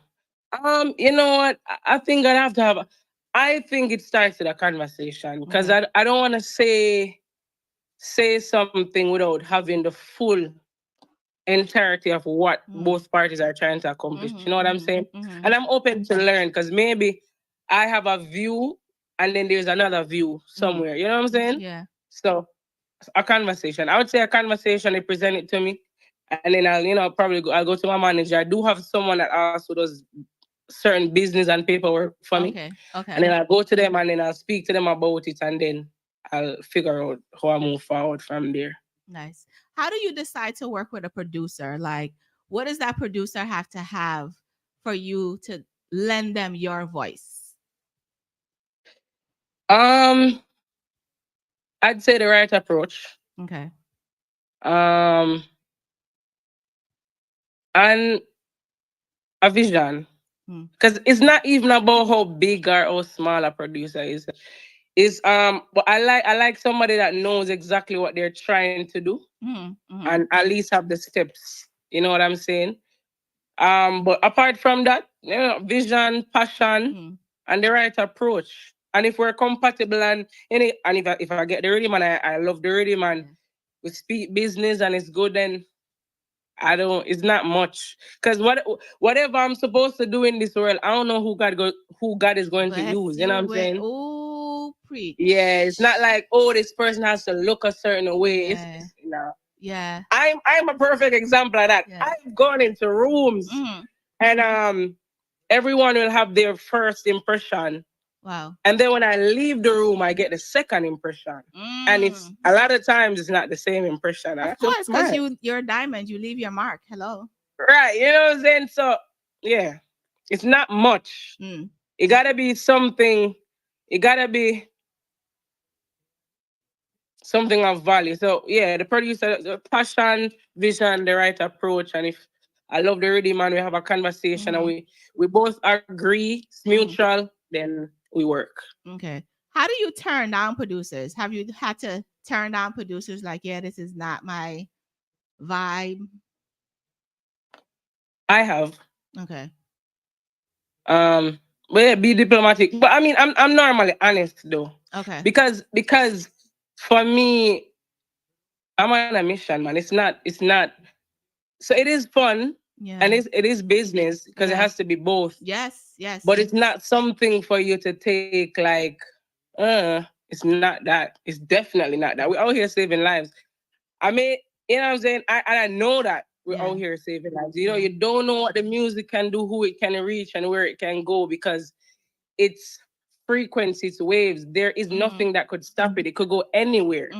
You know what? I think I'd have to have. I think it starts with a conversation because I don't want to say something without having the full entirety of what both parties are trying to accomplish. You know what I'm saying? And I'm open to learn because maybe I have a view and then there's another view somewhere. You know what I'm saying? Yeah. So a conversation. I would say a conversation. They present it to me, and then I'll probably I'll go to my manager. I do have someone that also does certain business and paperwork for me. Okay. And then I'll go to them and then I'll speak to them about it and then I'll figure out how I move forward from there. Nice. How do you decide to work with a producer? Like, what does that producer have to have for you to lend them your voice? I'd say the right approach. Okay. And a vision. Because it's not even about how big or how small a producer is. But I like somebody that knows exactly what they're trying to do and at least have the steps. You know what I'm saying? But apart from that, vision, passion, and the right approach. And if we're compatible and if I get the rhythm and I love the rhythm and we speak business and it's good, then it's not much. Because whatever I'm supposed to do in this world, I don't know who God is going to use. You know what I'm saying? Oh, preach. Yeah, it's not like, this person has to look a certain way. Yeah. It's you know. Yeah. I'm a perfect example of that. Yeah. I've gone into rooms and everyone will have their first impression. Wow. And then when I leave the room, I get the second impression. And it's a lot of times it's not the same impression. Of course, because you're a diamond, you leave your mark. Hello. Right, you know what I'm saying? So yeah, it's not much. It gotta be something, it gotta be something of value. So yeah, the producer, the passion, vision, the right approach, and if I love the rhythm and we have a conversation and we both agree, it's mutual, then we work. Okay. How do you turn down producers? Have you had to turn down producers like, yeah, this is not my vibe? I have. Okay. But yeah, be diplomatic. But I mean, I'm normally honest though. Okay. Because for me, I'm on a mission, man. It's not. So it is fun, and it is business because it has to be both. Yes. But it's not something for you to take like, it's not that. It's definitely not that. We're out here saving lives. I mean, you know what I'm saying? I know that we're out here saving lives. You know, you don't know what the music can do, who it can reach, and where it can go because it's frequencies, waves. There is nothing that could stop it. It could go anywhere.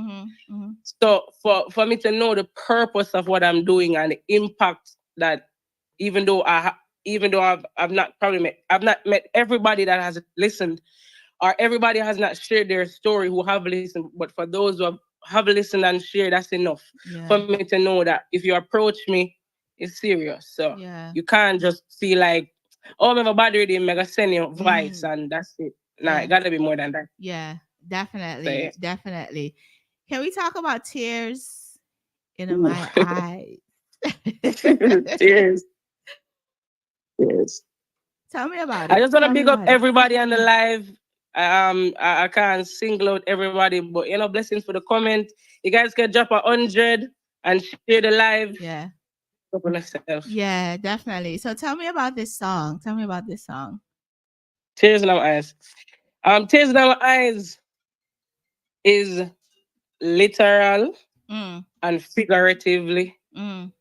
So for me to know the purpose of what I'm doing and the impact that, even though I've not met everybody that has listened, or everybody has not shared their story who have listened, but for those who have listened and shared, that's enough for me to know that if you approach me, it's serious. So you can't just feel like, I'm a bad reading, mega send you vibes and that's it. Nah, it gotta be more than that. Yeah, definitely. So, definitely. Can we talk about tears in my eyes? Tears. Yes. Tell me about it. I just want to big up everybody on the live. I can't single out everybody, but blessings for the comment. You guys can drop 100 and share the live. Yeah. On yourself. Yeah, definitely. So tell me about this song. Tears in My Eyes. Tears in My Eyes is literal and figuratively. Tears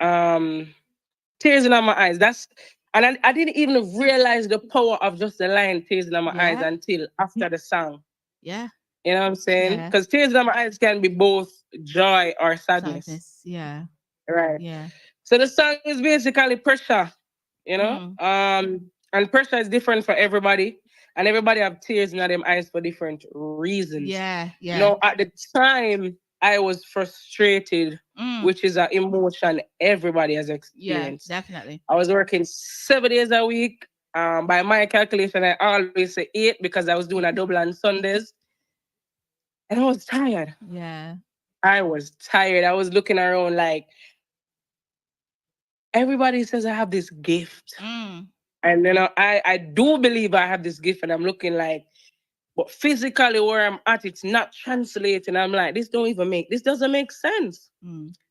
in My Eyes. And I didn't even realize the power of just the line "Tears in My Eyes" until after the song. Yeah. You know what I'm saying? Because tears in my eyes can be both joy or sadness. Yeah. Right. Yeah. So the song is basically pressure, and pressure is different for everybody. And everybody have tears in their eyes for different reasons. Yeah. At the time, I was frustrated, which is an emotion everybody has experienced. Yeah, definitely. I was working 7 days a week. By my calculation, I always say 8 because I was doing a double on Sundays. And I was tired. Yeah. I was tired. I was looking around like, everybody says I have this gift. And I do believe I have this gift, and I'm looking like, but physically where I'm at, it's not translating. I'm like, this doesn't make sense.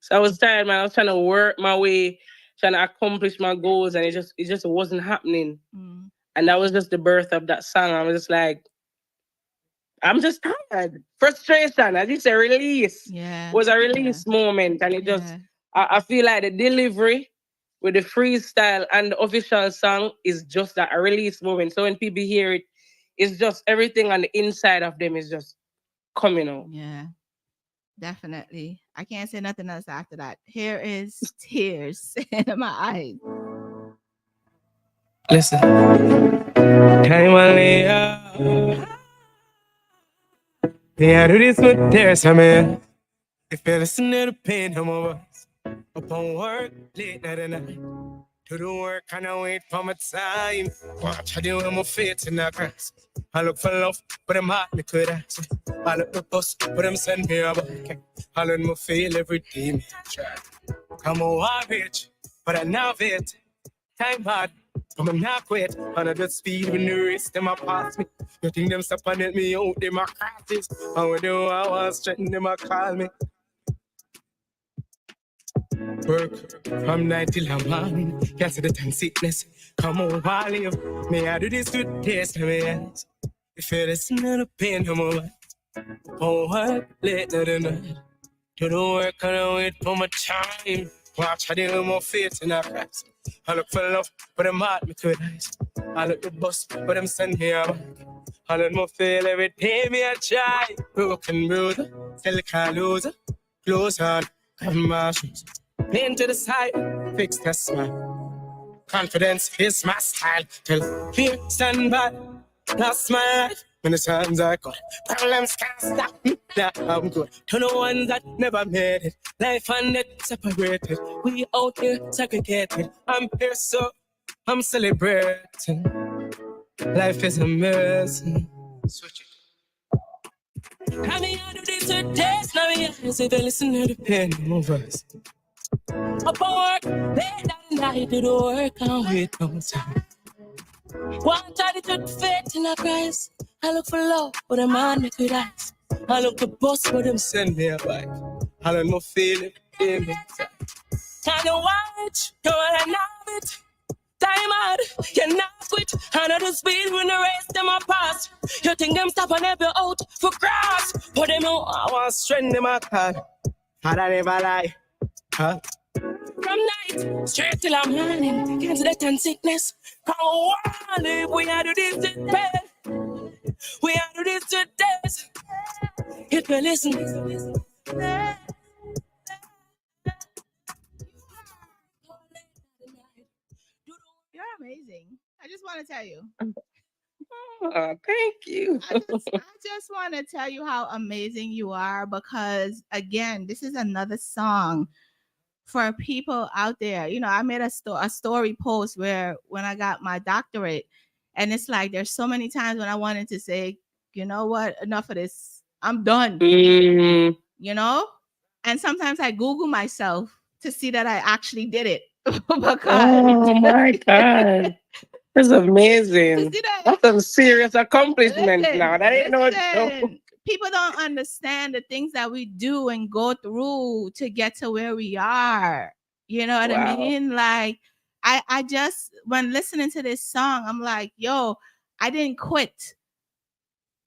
So I was tired, man. I was trying to work my way, trying to accomplish my goals, and it just wasn't happening. And that was just the birth of that song. I was just like, I'm just tired. Frustration, as you say, release. Was a release moment. And it just, I feel like the delivery with the freestyle and the official song is just that, a release moment. So when people hear it, it's just everything on the inside of them is just coming out. Yeah, definitely. I can't say nothing else after that. Here is Tears in My Eyes. Listen. Time on Liyah. Yeah, do this with tears from me. If you listen to the pain of my voice, up on work late night and night, to the work and I wait for my time. Watch I do with my feet in the grass. I look for love, but I'm hot, me could ask. I look the bus, but I'm send me a back. I learn my feel every day, me try. Come on, I reach, but I now wait. Time hard, but I'm not quit. And I just speed when the rest them a pass me. You think them stop and help me out, them a crosses. And when do I want straighten them a call me. Work from night till the morning. Can't see the time sickness. Come on, I live. May I do this with taste in my hands. If you listen to the pain of my mind. Oh, work late night and night. To the work and I wait for my time. Watch I deal with my faith in our cracks. I look for love, but I'm hard, me could eyes. I look the bus, but I'm send me a back. I let my feel every day, me I try. Broken brother, tell the car loser. Close on, come my shoes. Pain to the side, fix that smile. Confidence is my style. Tell fear, stand by. Lost my life when the times are gone. Problems can't stop me, now I'm good. To the ones that never made it. Life and death separated. We out here segregated. I'm here so I'm celebrating. Life is amazing. Switch it. I mean, I do this with days. Now, yes, if you listen to the pain in my voice. Up on work, late at night, do the work and wait no time. One time it took faith in a Christ. I look for love, but a man make it eyes. I look the bus, but them send me a bike. I don't know feeling, feel me. Kind of watch, don't wanna know it. Time hard, you're not quit. And I do speed when the rest them a pass. You think them stop and help you out for grass. But them out, I want strength them a card. I never lie, huh? From night, straight till I'm morning. Can't see that and sickness. Come on, live. We are do this to pain. We are do this to death. If you listen. You're amazing. I just want to tell you. Oh, thank you. I just want to tell you how amazing you are because, again, this is another song for people out there. You know, I made a story post where when I got my doctorate, and it's like there's so many times when I wanted to say, you know what, enough of this. I'm done. You know? And sometimes I Google myself to see that I actually did it. Because, oh my God. That's amazing. See that? That's some serious accomplishment now. That ain't no joke. People don't understand the things that we do and go through to get to where we are. You know what I mean? Like, I just, when listening to this song, I'm like, yo, I didn't quit.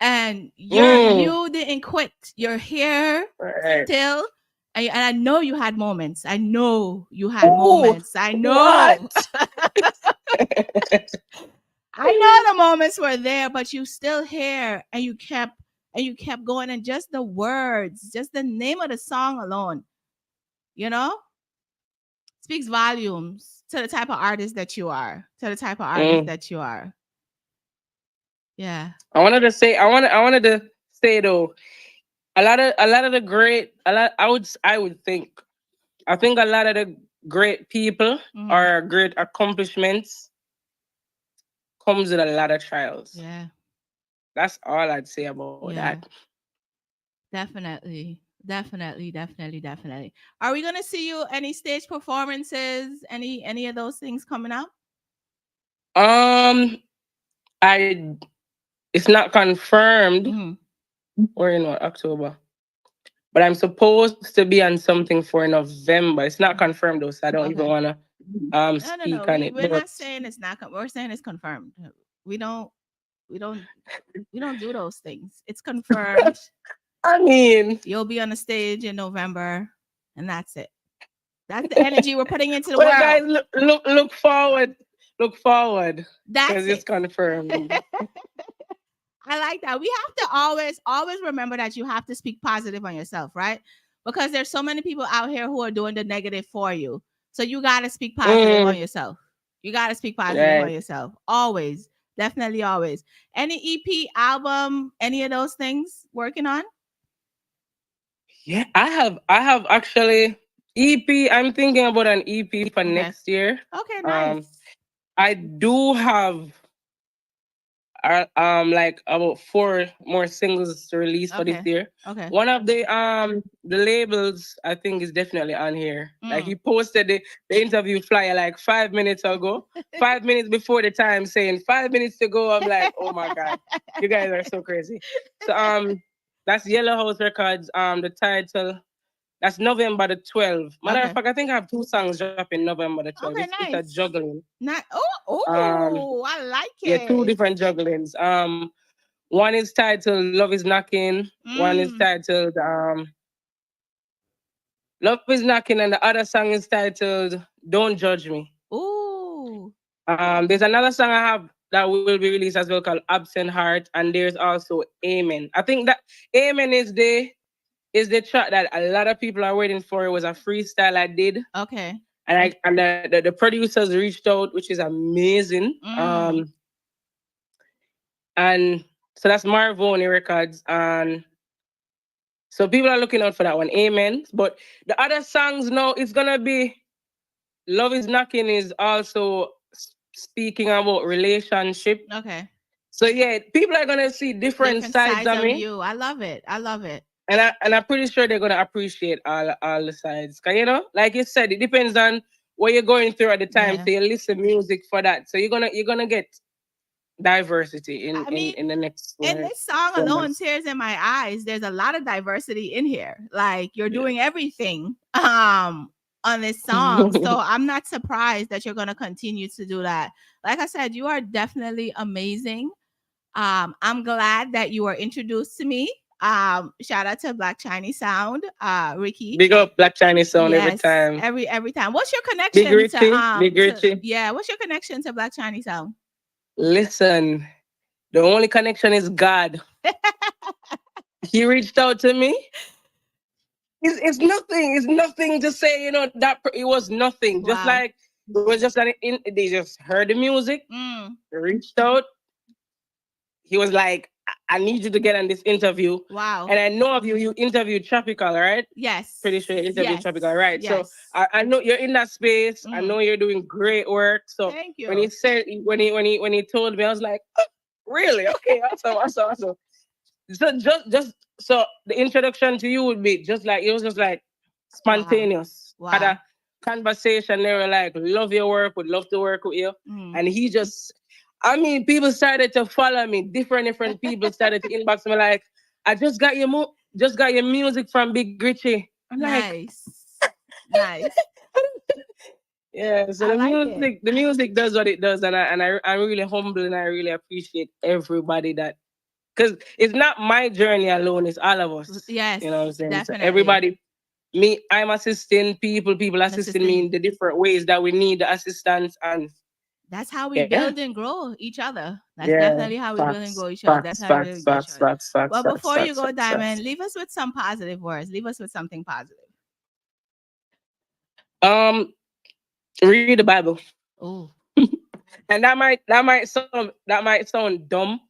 And you didn't quit. You're here still. And I know you had moments. I know you had moments. I know. I know the moments were there, but you still here, and you kept going. And just the words, just the name of the song alone, you know, speaks volumes to the type of artist that you are. Yeah. I wanted to say though, a lot of the great, I would think, I think a lot of the great people or great accomplishments comes with a lot of trials. Yeah. That's all I'd say about that. Definitely. Are we gonna see you any stage performances? Any of those things coming up? It's not confirmed. We're in October. But I'm supposed to be on something for November. It's not confirmed though, so I don't even wanna speak on it. We're not saying it's not we're saying it's confirmed. We don't do those things. It's confirmed. I mean, you'll be on the stage in November, and that's it. That's the energy we're putting into the world. Guys, look forward. Look forward. That's it's confirmed. I like that. We have to always remember that you have to speak positive on yourself, right? Because there's so many people out here who are doing the negative for you. So you got to speak positive on yourself. You got to speak positive on yourself. Always. Definitely always. Any EP, album, any of those things working on? Yeah, I have actually EP. I'm thinking about an EP for next year. Okay, nice. I do have like about 4 more singles to release for this year. Okay. One of the labels I think is definitely on here. Like he posted the interview flyer like 5 minutes ago. 5 minutes before the time, saying 5 minutes to go. I'm like, oh my God, you guys are so crazy. So that's Yellow House Records. The title. That's November the 12th. Matter of fact, I think I have 2 songs dropping November the 12th. Okay, nice. It's a juggling. I like it. Yeah, 2 different jugglings. One is titled Love is Knocking. One is titled Love is Knocking, and the other song is titled Don't Judge Me. Ooh. There's another song I have that will be released as well called Absent Heart, and there's also Amen. I think that Amen is the track that a lot of people are waiting for. It was a freestyle I did. Okay. And the producers reached out, which is amazing. And so that's Marvoni Records. And so people are looking out for that one. Amen. But the other songs now, it's gonna be Love is Knocking is also speaking about relationship. Okay. So yeah, people are gonna see different sides of me. You. I love it. And I'm pretty sure they're gonna appreciate all the sides. Cause like you said, it depends on what you're going through at the time. So you listen music for that. So you're gonna get diversity in the next. In this song alone, Tears in My Eyes, there's a lot of diversity in here. Like you're doing everything on this song. So I'm not surprised that you're gonna continue to do that. Like I said, you are definitely amazing. I'm glad that you were introduced to me. Shout out to Black Chinese Sound, Ricky. Big up Black Chinese Sound every time. Every time. What's your connection Big Richie? What's your connection to Black Chinese Sound? Listen, the only connection is God. He reached out to me. It's nothing. It's nothing to say. That it was nothing. Wow. Just like it was just they just heard the music. They reached out. He was like, I need you to get on this interview. Wow. And I know of you. You interviewed Tropical, right? Yes. Pretty sure you interviewed Tropical, right? Yes. So I know you're in that space. I know you're doing great work. So thank you. When he said when he told me, I was like, oh, really? Okay, awesome. So just so the introduction to you would be it was just like spontaneous. Wow. Had a conversation. They were like, love your work, would love to work with you. And he just I mean, people started to follow me. Different people started to inbox me like, I just got your music from Big Richie. I'm like, nice. Yeah, so the music does what it does, and I'm really humble and I really appreciate everybody that, because it's not my journey alone, it's all of us. Yes, you know what I'm saying. Definitely. So everybody, I'm assisting people assisting me in the different ways that we need the assistance, and that's how we build and grow each other. That's definitely how we build and grow each other. That's how we build and grow each other. But before you go, Diamond, leave us with some positive words. Leave us with something positive. Read the Bible. Oh. And that might sound dumb,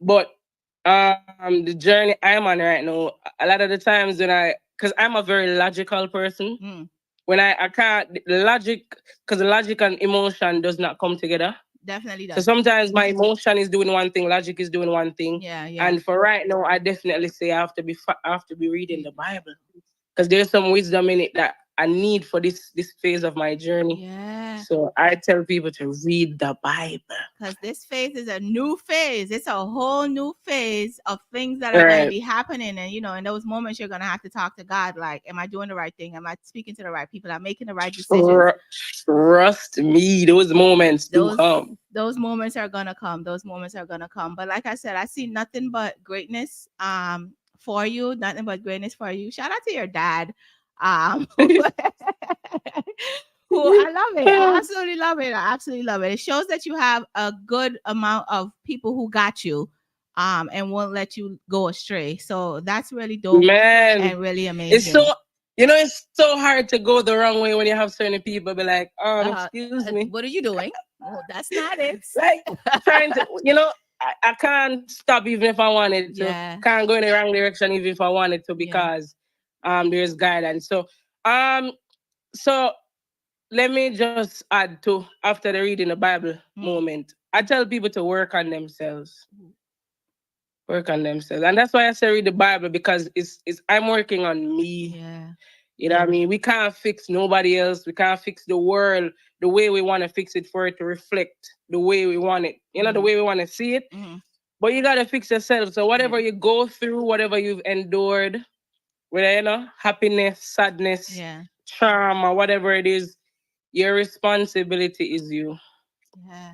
but the journey I'm on right now, a lot of the times because I'm a very logical person, when I can't because logic and emotion does not come together. Definitely does. So sometimes my emotion is doing one thing, logic is doing one thing. Yeah. And for right now, I definitely say I have to be reading the Bible, because there's some wisdom in it that I need for this phase of my journey. Yeah. So I tell people to read the Bible, because this phase is a new phase. It's a whole new phase of things that are going to be happening. And, in those moments, you're going to have to talk to God. Like, am I doing the right thing? Am I speaking to the right people? Am I making the right decisions? Trust me, those moments do come. Those moments are going to come. Those moments are going to come. But like I said, I see nothing but greatness for you. Nothing but greatness for you. Shout out to your dad. Who I love it. I absolutely love it. I absolutely love it. It shows that you have a good amount of people who got you and won't let you go astray. So that's really dope, man, and really amazing. It's so hard to go the wrong way when you have certain people be like, excuse me. What are you doing? Oh, that's not it. Like trying to, I can't stop even if I wanted to. Yeah. Can't go in the wrong direction even if I wanted to, because there's guidance. So let me just add to, after the reading the Bible moment, I tell people to work on themselves. Work on themselves. And that's why I say read the Bible, because it's I'm working on me. Yeah. You know what I mean? We can't fix nobody else. We can't fix the world the way we want to fix it for it to reflect the way we want it. The way we want to see it. But you got to fix yourself. So whatever you go through, whatever you've endured, whether, happiness, sadness, trauma, whatever it is, your responsibility is you. Yeah.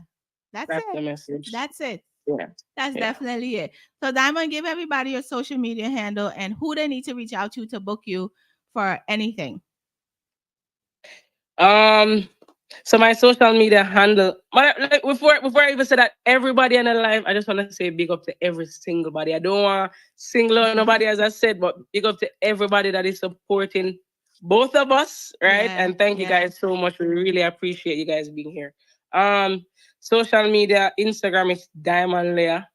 That's the message. That's it. Yeah. That's definitely it. So Diamond, give everybody your social media handle and who they need to reach out to book you for anything. So my social media handle, before I even say that, everybody in the life, I just want to say big up to every single body. I don't want to single out nobody, as I said, but big up to everybody that is supporting both of us, right? And thank you guys so much. We really appreciate you guys being here. Social media, Instagram is Diamond Liyah.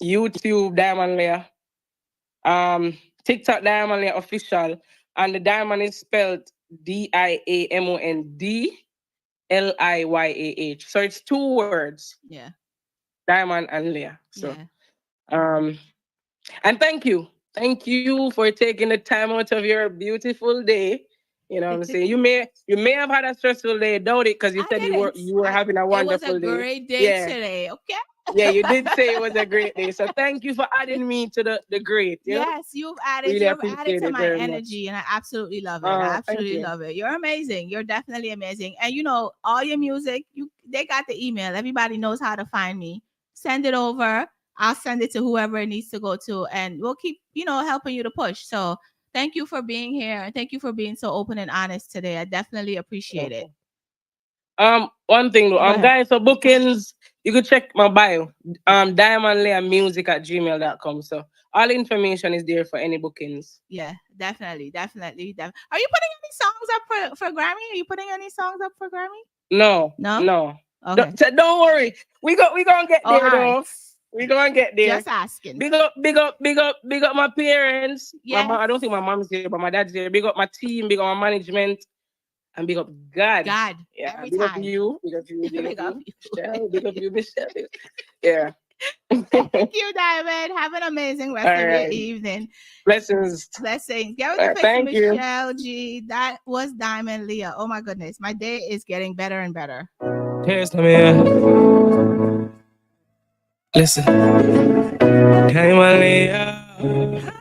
YouTube Diamond Liyah. TikTok Diamond Liyah official, and the Diamond is spelled DIAMOND LIYAH. So it's 2 words. Yeah. Diamond and Liyah. So and thank you. Thank you for taking the time out of your beautiful day. You know what I'm saying? You may have had a stressful day, doubt it, because you said you were having a wonderful day. It was a great day today, okay? Yeah, you did say it was a great day. So thank you for adding me to the great. Yes, you've added to my energy, and I absolutely love it. I absolutely love it. You're amazing. You're definitely amazing. And all your music, they got the email. Everybody knows how to find me. Send it over. I'll send it to whoever it needs to go to, and we'll keep, helping you to push. So thank you for being here, and thank you for being so open and honest today. I definitely appreciate it. One thing though, guys, for bookings, you could check my bio. DiamondLiyahMusic@gmail.com. So all information is there for any bookings. Yeah, definitely. Are you putting any songs up for Grammy? Are you putting any songs up for Grammy? No. Okay. Don't worry. We gonna get there though. We gonna get there. Just asking. Big up my parents. Yes. I don't think my mom's here, but my dad's here. Big up my team. Big up my management. And big up God. Yeah, big up you. Big up you. Big up you. Michelle. Big up you, Michelle. Yeah. Thank you, Diamond. Have an amazing rest of your evening. Blessings. Get with the fix, Michelle G. That was Diamond Liyah. Oh my goodness. My day is getting better and better. Taste me, yeah. Listen. Time on Liyah.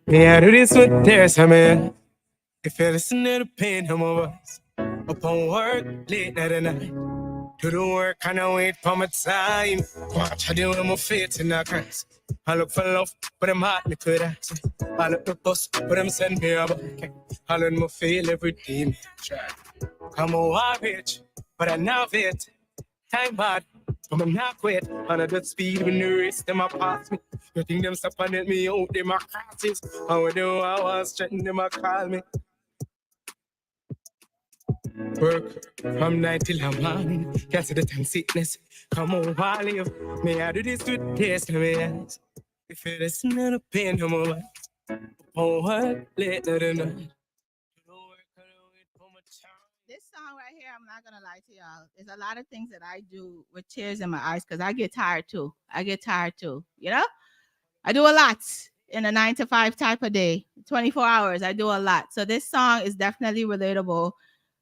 Yeah, I do this with tears, man. If you listen to the pain of my voice, up on work late night and night. Do the work and I wait for my time. Watch I do with my faith in the Christ. I look for love, but I'm hot, me could ask. I look for bus, but I'm send me a buck. I learn my feel every day, me try. I'm a wild bitch, but I know it. Time bad, but I'm not quit. And I just speed when the race, them a pass me. You think them stop and let me out, them a crosses. And when do I was threaten, them a call me. Work from night till I'm morning. Can't see the time sickness. Come on, while live. May I do this with taste in my eyes. If it is not a pain, no more. Oh, work later than night. This song right here, I'm not gonna lie to y'all. There's a lot of things that I do with tears in my eyes because I get tired too. You know, I do a lot in a 9 to 5 type of day, 24 hours. I do a lot. So this song is definitely relatable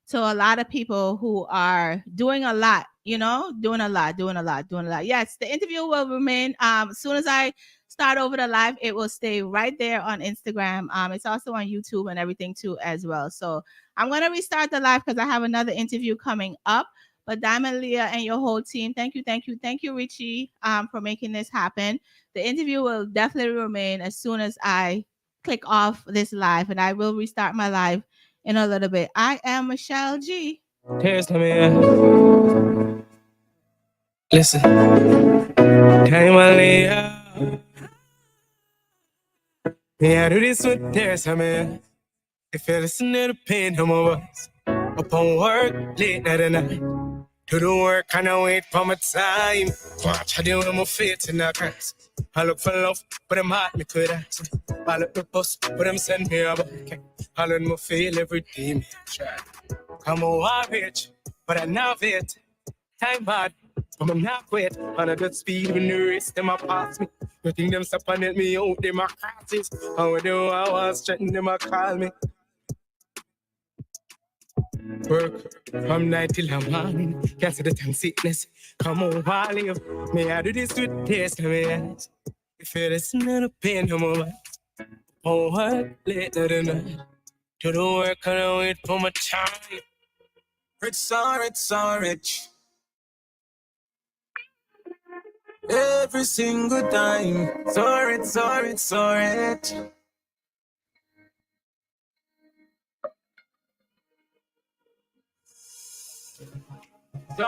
to a lot of people who are doing a lot, you know, doing a lot. Yes, the interview will remain. As soon as I start over the live, it will stay right there on Instagram. It's also on YouTube and everything too as well. So I'm gonna restart the live because I have another interview coming up. But Diamond, Liyah, and your whole team, thank you, Richie, for making this happen. The interview will definitely remain as soon as I click off this live, and I will restart my live in a little bit. I am Michelleg G. Taste me, yeah. Listen. Time on Liyah. Yeah, I do this with tears, man. If you listen to the pain of my voice, up on work late night and night. Do the work and I wait for my time. Watch I do with my faith in the Christ. I look for love, but I'm hot, me could ask. I look for bus, but I'm send me a buck. I learn my feel every day, me try. I'm a wild bitch, but I know it. Time bad, but I'm not quit. And I just speed when the race, them a pass me. You think them stop and let me out, them a crosses. And when do I was threaten, them a call me. Work from night till I'm morning. Can't see the time sickness. Come on, while live. May I do this with taste in my eyes. If it is not a pain, no more. Oh, work later than night. Do the work and I wait for my time. Rich. Every single time. Sorry. Sorry. Every single time.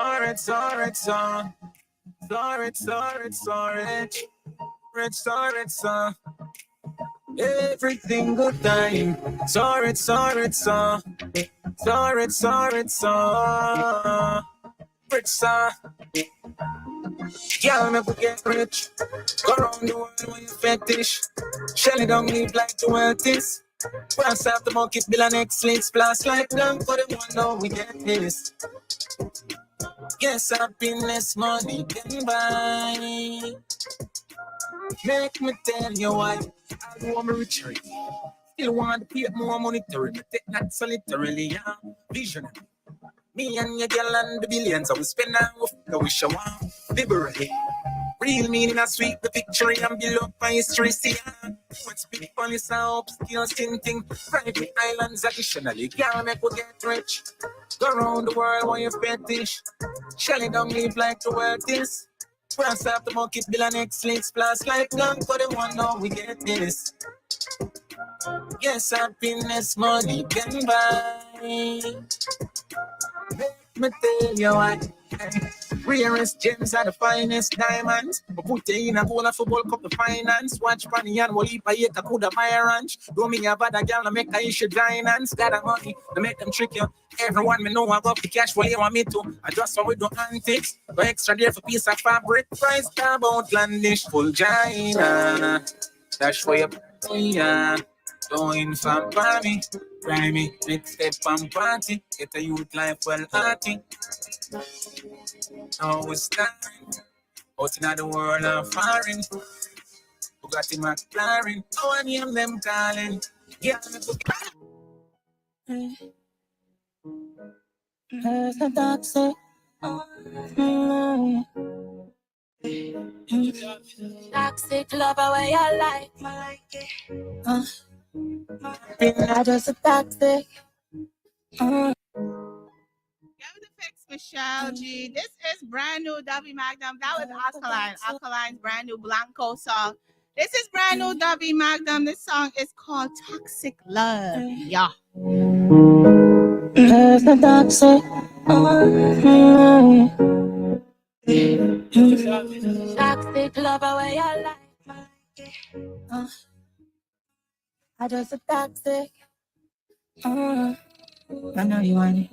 Sorry. Rich. Y'all never get rich. Go around the world when you fetish. Shelly don't live like the world is. Pass out the monkey bill and Netflix plus like them for the one know we get this. Yes, happiness money can buy. Make me tell you why. I want me retreat. Still want to pay more money to me. Take that solitarily, yeah. Visionary. Me and your girl and the billions, I will spend now with the wish I want. Liberally. Real meaning I sweep the picture and below my history. See, what's big police and upskills tinting. Private islands additionally. Can't make we get rich. Go around the world when you fetish. Shelly don't live like the world is. Pass out the monkey bill and Netflix plus like gun for the one know we get this. Yes, happiness money can buy. Let me tell you why. Rarest gems are the finest diamonds. But put you in a corner for bulk up the finance. Watch money and we'll leap a year to put a buy ranch. Don't mean you bad a girl to make a issue finance. Got a money to make them trick you. Everyone me know I got the cash for you want me to. I just want we do antics. Go extra there for piece of fabric. Price about landish full China. Dash for your yeah. Going from Pami, grimy, next step and party, get a youth life well hearty. Now it's time, out in the world of foreign. Bugatti McLaren, oh I name them calling. Yeah, Person toxic. Toxic lover where you like. I just a toxic. Michelle G. This is brand new W Magnum. That was Alkaline. Alkaline's brand new Blanco song. This is brand new W Magnum. This song is called Toxic Love. Yeah. Person toxic. Toxic lover where you like. I just a toxic. I know you want it.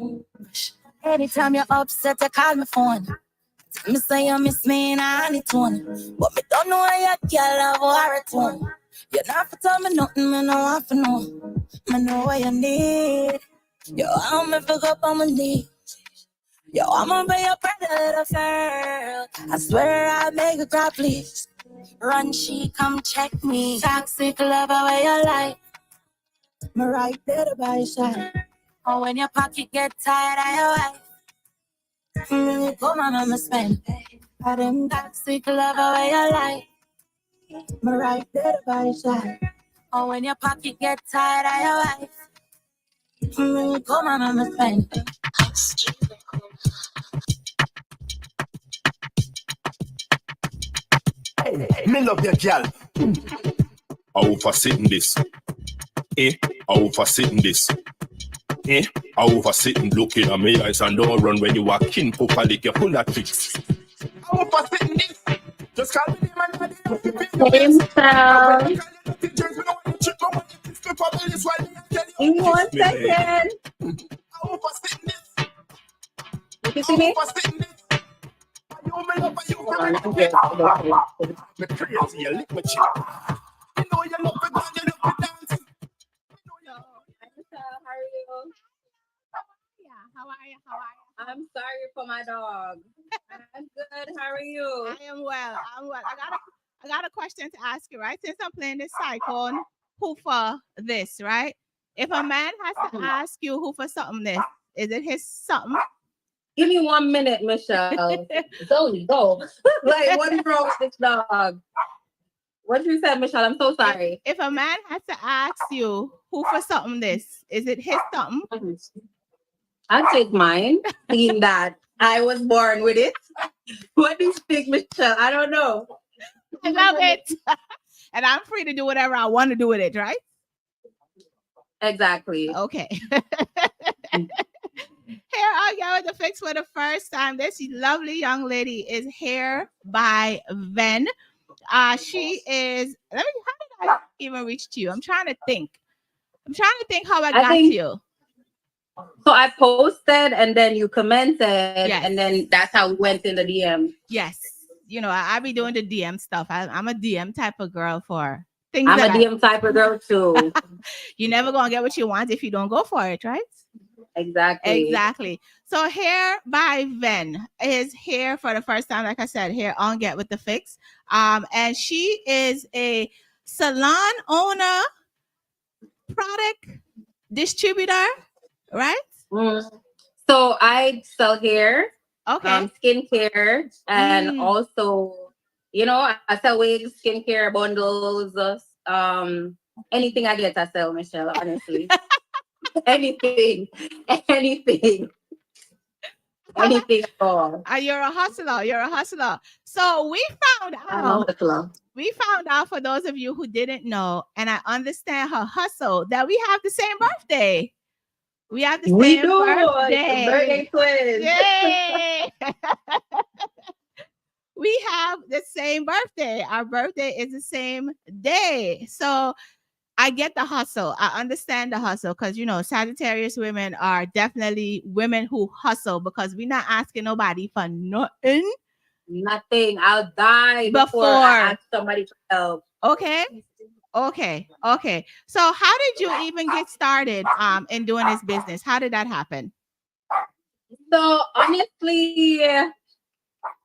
Anytime you're upset, you call my phone. Tell me say you miss me and I need one. But me don't know how you can love or a tone. You're not for tell me nothing, me no want to know. Me know what you need. Yo, I'm me pick up on my knees. Yo, I'ma be your pretty little girl. I swear I'll make it cry, please. Run, she come check me. Toxic lover where you like. Me right there by your side. Or when your pocket get tired of your wife. Come on, I'ma spend. I them toxic lover where you like. Me right there by your side. Or when your pocket get tired of your wife. Come on, I'ma spend. Hey, me love your girl. I over sitting this. I over sitting this. I over sitting looking at me eyes and don't run when you walk in. Papa lick you full of tricks. I over sitting this. Just call me man. In 1 second. You see me? How are you? I'm sorry for my dog. I'm good. How are you? I am well. I got a question to ask you, right? Since I'm playing this cyclone, who for this, right? If a man has to ask you who for something this, is it his something? Give me 1 minute, Michelle. Zoe, go. Like, what is wrong with this dog? What you said, Michelle? I'm so sorry. If a man has to ask you who for something this, is it his something? I'll take mine, seeing that I was born with it. What do you think, Michelle? I don't know. I love it. And I'm free to do whatever I want to do with it, right? Exactly. Okay. Here I go with the fix for the first time. This lovely young lady is here by Ven. She is, how did I even reach to you? I'm trying to think how I got to you. So I posted and then you commented, and then that's how we went in the DM. Yes. You know, I be doing the DM stuff. I'm a DM type of girl for things. I'm a DM type of girl too. You're never going to get what you want if you don't go for it, right? Exactly. So Hair by Ven is here for the first time. Like I said, here on Get With The Fix. And she is a salon owner, product distributor, right? So I sell hair, okay, skincare, and also, you know, I sell wigs, skincare, bundles, anything I get, I sell, Michelle, honestly. anything at all. You're a hustler. So we found out for those of you who didn't know, and I understand her hustle, that we have the same birthday. We have the same birthday. Birthday twins. Yay! We have the same birthday. Our birthday is the same day. So I get the hustle. I understand the hustle because, you know, Sagittarius women are definitely women who hustle because we're not asking nobody for nothing. Nothing. I'll die before I ask somebody for help. Okay. So how did you even get started in doing this business? How did that happen? So honestly, I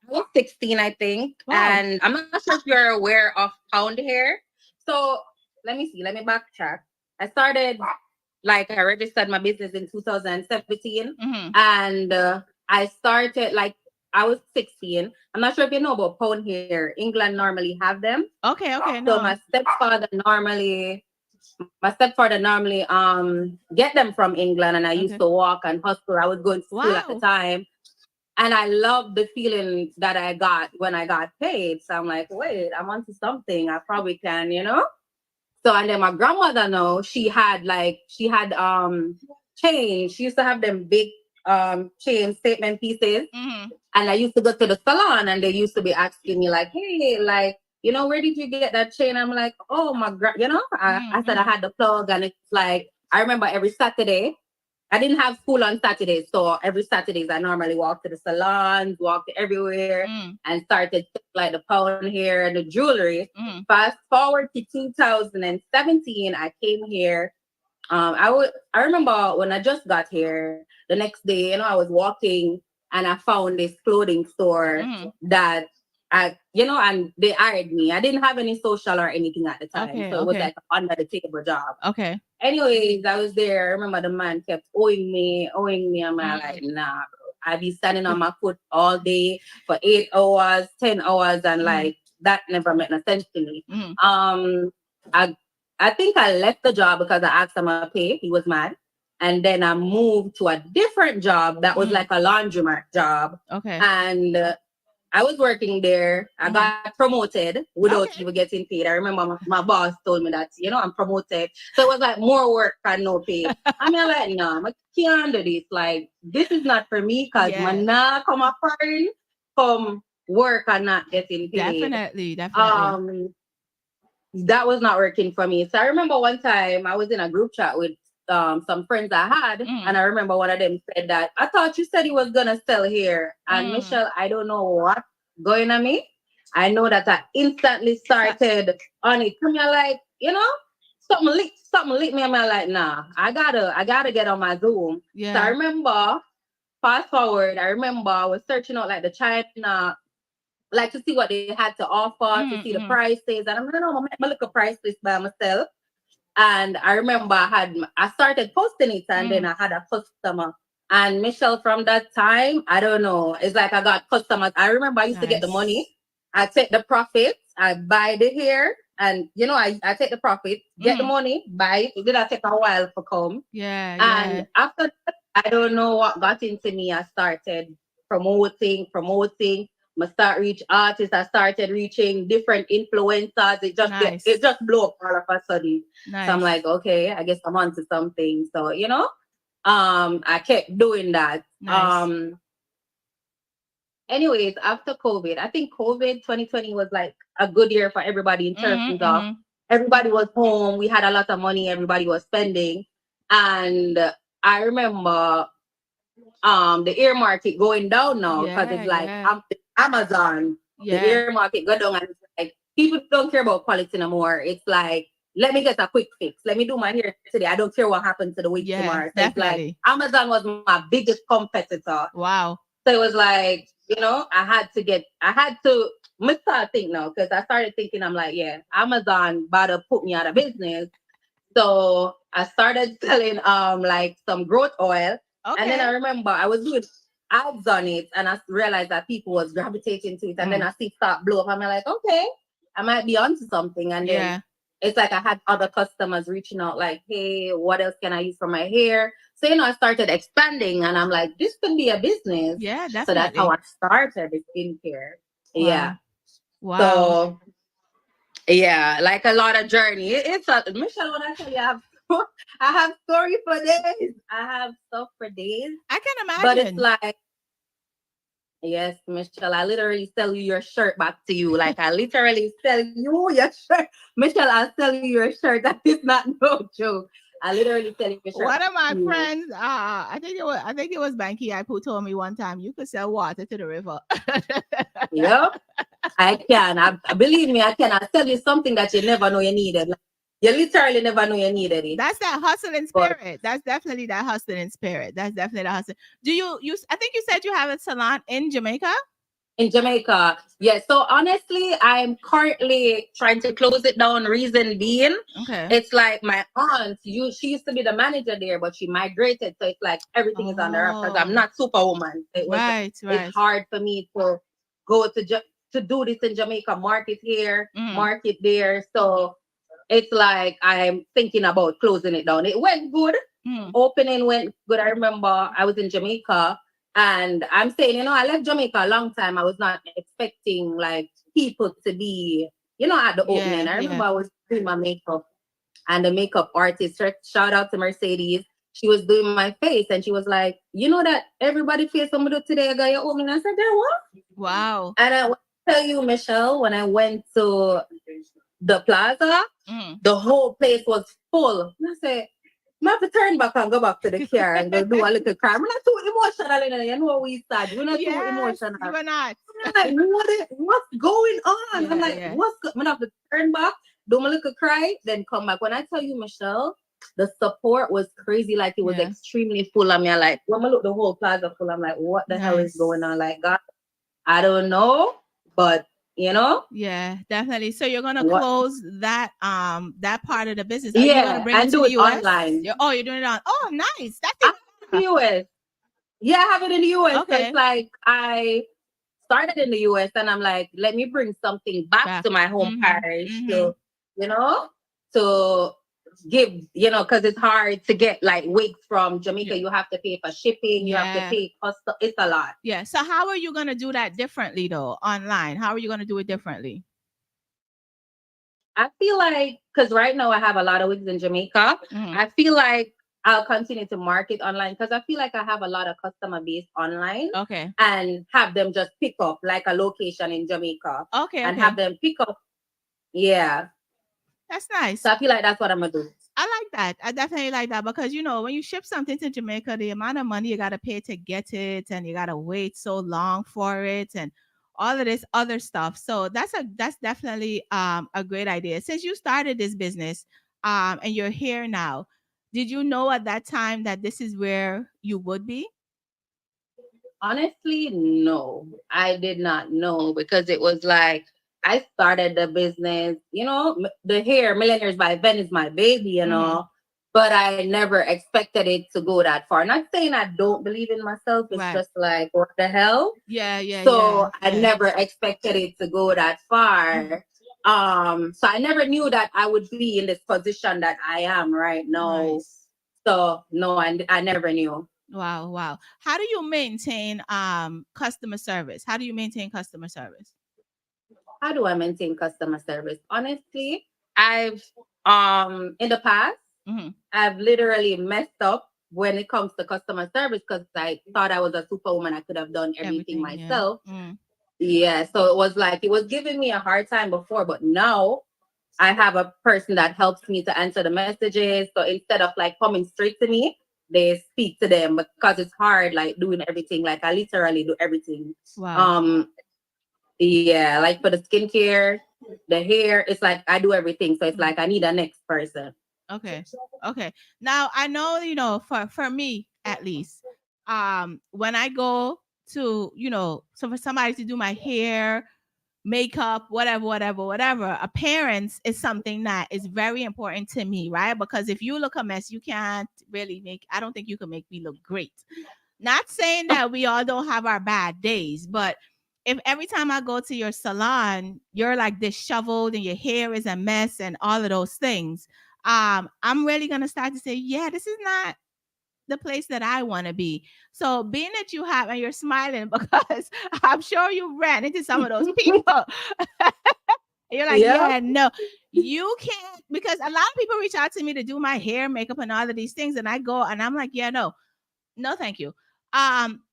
was 16, I think. Wow. And I'm not sure if you're aware of pound hair. So let me backtrack. I started like I registered my business in 2017, and I started like I was 16. I'm not sure if you know about pound hair. England normally have them. Okay. So my stepfather normally get them from England, and I used to walk and hustle. I was going to school at the time. And I loved the feeling that I got when I got paid. So I'm like, wait, I'm onto something. I probably can, you know? So, and then my grandmother, she had chain. She used to have them big chain statement pieces. And I used to go to the salon, and they used to be asking me like, hey, like, you know, where did you get that chain? I'm like, oh, I said I had the plug. And it's like, I remember every Saturday, I didn't have school on Saturdays. So every Saturdays, I normally walk to the salons, walk everywhere, and started like the pound hair and the jewelry. Fast forward to 2017, I came here. I remember when I just got here, the next day, you know, I was walking and I found this clothing store that and they hired me. I didn't have any social or anything at the time. So it was like an under the table job. Anyways, I was there. I remember the man kept owing me. I'm like, nah, bro. I be standing on my foot all day for 8 hours, 10 hours, and like that never made no sense to me. I think I left the job because I asked him to pay. He was mad. And then I moved to a different job that was like a laundromat job. And I was working there. I got promoted without even getting paid. I remember my boss told me that, you know, I'm promoted. So it was like more work and no pay. I mean, like, no, I can't do this. Like, this is not for me because I'm not come work and not getting paid. Definitely. That was not working for me. So I remember one time I was in a group chat with some friends I had, and I remember one of them said that, I thought you said he was gonna sell here. And Michelle, I don't know what going on me. I know that I instantly started on it. I'm like, you know, something lit me. I'm like, nah, I gotta get on my Zoom. So I remember, fast forward, I remember I was searching out like the China, like to see what they had to offer, to see the prices. And I'm like, no, I look at price list by myself. And I remember I started posting it, and then I had a customer. And Michelle, from that time, I don't know, it's like I got customers. I remember I used to get the money. I take the profit, I buy the hair, and you know, I take the profit, get the money, buy it. It did take a while to come. And after that, I don't know what got into me. I started promoting. I start reach artists. I started reaching different influencers. It just blew up all of a sudden. So I'm like, okay, I guess I'm onto something. So, you know, I kept doing that. Anyways, after COVID, I think COVID 2020 was like a good year for everybody in terms of everybody was home. We had a lot of money. Everybody was spending. And I remember the air market going down now because it's like Amazon, the air market go down, and it's like people don't care about quality no more. It's like, let me get a quick fix. Let me do my hair today. I don't care what happens to the wig tomorrow. So it's like Amazon was my biggest competitor. Wow. So it was like, you know, I had to start thinking now, because I started thinking, I'm like, yeah, Amazon about to put me out of business. So I started selling like some growth oil. And then I remember I was doing ads on it, and I realized that people was gravitating to it. And then I see start blow up. I'm like, okay, I might be onto something. And then it's like I had other customers reaching out like, hey, what else can I use for my hair? So, you know, I started expanding, and I'm like, this could be a business. Yeah, definitely. So that's how I started with skincare. Wow. Yeah. Wow. So, yeah, like a lot of journey. It's Michelle, when I tell you, I have story for days. I have stuff for days. I can imagine. But it's like, yes, Michelle, I literally sell you your shirt back to you. Like, I literally sell you your shirt. Michelle, I'll sell you your shirt. That is not no joke. I literally sell you your shirt. One of my friends, I think it was Banky who told me one time, you could sell water to the river. Yep, I can. Believe me, I can. I'll tell you something that you never know you needed. Like, you literally never know you needed it. That's that hustling spirit. That's definitely that hustling spirit. That's definitely the hustle. Do you I think you said you have a salon in Jamaica? In Jamaica. Yeah. So honestly, I'm currently trying to close it down. Reason being, it's like my aunt, she used to be the manager there, but she migrated. So it's like everything is under her because I'm not superwoman. It was it's hard for me to go to do this in Jamaica, market here, market there. So it's like I'm thinking about closing it down. It went good. Opening went good. I remember I was in Jamaica. And I'm saying, I left Jamaica a long time. I was not expecting like people to be, at the opening. I remember I was doing my makeup and the makeup artist, shout out to Mercedes. She was doing my face and she was like, you know that everybody feels somebody today, I got your opening. I said, yeah, what? Wow. And I will tell you, Michelle, when I went to the plaza, the whole place was full. And I said, I have to turn back and go back to the car and go do a little cry. We're not too emotional, you know we sad. We're not too emotional. We're not. I'm like, what's going on? I'm like, I'm gonna have to turn back, do my little cry, then come back. When I tell you, Michelle, the support was crazy. Like it was extremely full. I mean, like when I look the whole plaza full, I'm like, what the hell is going on? Like, God, I don't know, but yeah, definitely. So you're gonna close that part of the business. Are you gonna bring it to the US? Online. You're doing it on. Oh, nice. That's it. In the US. Yeah, I have it in the US. Okay. So it's like I started in the US and I'm like, let me bring something back to my home parish to, to give, because it's hard to get like wigs from Jamaica. You have to pay for shipping. You have to pay custom. It's a lot. Yeah. So how are you going to do that differently though, online? How are you going to do it differently? I feel like, because right now I have a lot of wigs in Jamaica. I feel like I'll continue to market online because I feel like I have a lot of customer base online. Okay. And have them just pick up like a location in Jamaica. Okay. And have them pick up. Yeah. That's nice. So I feel like that's what I'm going to do. I like that. I definitely like that because, when you ship something to Jamaica, the amount of money you got to pay to get it and you got to wait so long for it and all of this other stuff. So that's definitely a great idea. Since you started this business and you're here now, did you know at that time that this is where you would be? Honestly, no. I did not know because it was like I started the business, the hair, Millionaires by Ven is my baby, but I never expected it to go that far. Not saying I don't believe in myself. It's just like, what the hell? Yeah. So I never expected it to go that far. So I never knew that I would be in this position that I am right now. Nice. So no, I never knew. Wow. How do you maintain customer service? How do you maintain customer service? How do I maintain customer service? Honestly, I've in the past, I've literally messed up when it comes to customer service because I thought I was a superwoman. I could have done everything myself. Yeah. So it was like, it was giving me a hard time before, but now I have a person that helps me to answer the messages. So instead of like coming straight to me, they speak to them because it's hard, like doing everything. Like I literally do everything. Wow. Yeah, like for the skincare, the hair, it's like I do everything. So it's like I need a next person. Okay. Now I know, for me at least, when I go to, so for somebody to do my hair, makeup, whatever, appearance is something that is very important to me, right? Because if you look a mess, you can't really I don't think you can make me look great. Not saying that we all don't have our bad days, but if every time I go to your salon, you're like disheveled and your hair is a mess and all of those things, I'm really going to start to say, yeah, this is not the place that I want to be. So being that you have, and you're smiling because I'm sure you ran into some of those people. You're like, yeah, no, you can't, because a lot of people reach out to me to do my hair, makeup, and all of these things. And I go and I'm like, yeah, no, thank you.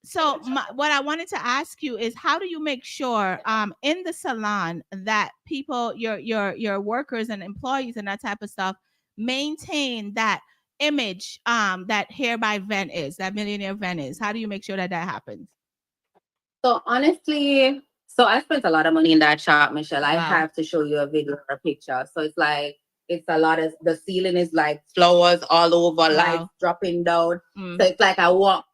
So what I wanted to ask you is, how do you make sure in the salon that people, your workers and employees and that type of stuff maintain that image that Hair by Ven is, that Millionaire Ven is? How do you make sure that happens? So honestly, I spent a lot of money in that shop, Michelle. Wow. I have to show you a video or a picture. So it's like, it's a lot of, the ceiling is like flowers all over, lights dropping down. So it's like I walk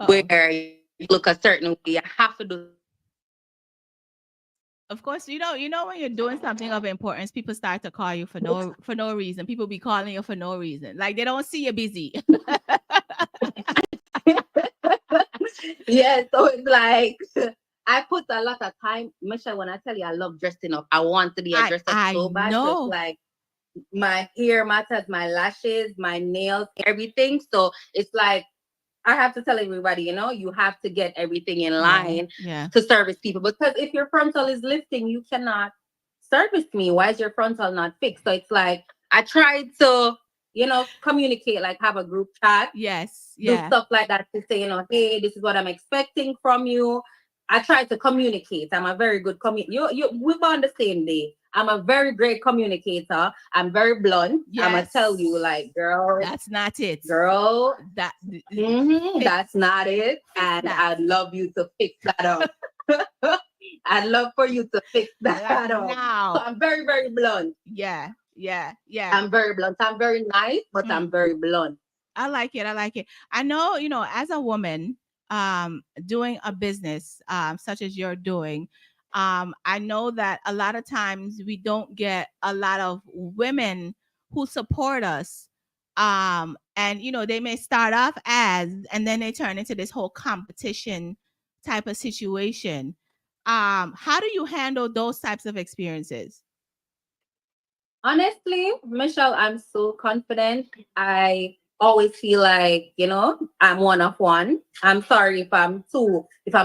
where look a certain way. You have to do. Of course, when you're doing something of importance, people start to call you for no reason. People be calling you for no reason, like they don't see you busy. Yeah, so it's like I put a lot of time, Michelle. When I tell you I love dressing up, I want to be a dresser so bad. So it's like my hair matters, my lashes, my nails, everything. So it's like I have to tell everybody, you have to get everything in line to service people. Because if your frontal is lifting, you cannot service me. Why is your frontal not fixed? So it's like I try to, communicate, like have a group chat. Yes. Do stuff like that to say, hey, this is what I'm expecting from you. I try to communicate. I'm a very good we're on the same day. I'm a very great communicator. I'm very blunt. Yes. I'm gonna tell you, like, girl, that's not it. Girl, that's not it. And I'd love you to fix that up. I'd love for you to fix that up. Now. So I'm very, very blunt. Yeah. I'm very blunt. I'm very nice, but I'm very blunt. I like it. I know, as a woman, doing a business, such as you're doing, I know that a lot of times we don't get a lot of women who support us. And they may start off and then they turn into this whole competition type of situation. How do you handle those types of experiences? Honestly, Michelle, I'm so confident. I always feel like, I'm one of one. I'm sorry if I'm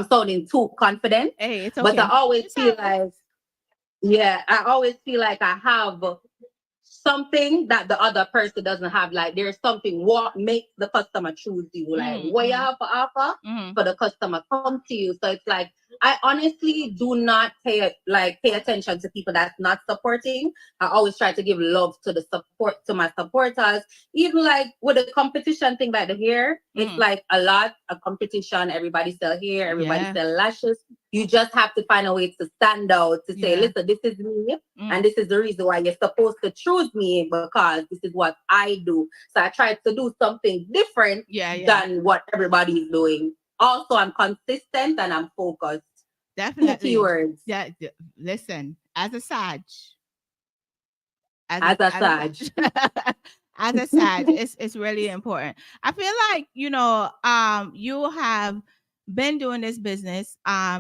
sounding too confident. Hey, it's okay. But I always feel like I have something that the other person doesn't have. Like there's something what makes the customer choose you. Like what you have to offer for the customer come to you. So it's like I honestly do not pay attention to people that's not supporting. I always try to give love to my supporters. Even like with the competition thing like the hair, it's like a lot of competition. Everybody sell hair, everybody sell lashes. You just have to find a way to stand out, to say, listen, this is me, and this is the reason why you're supposed to choose me, because this is what I do. So I try to do something different than what everybody is doing. Also, I'm consistent and I'm focused. Definitely. Keywords. Yeah. Listen, as a Sag, as a Sag, it's really important. I feel like you have been doing this business.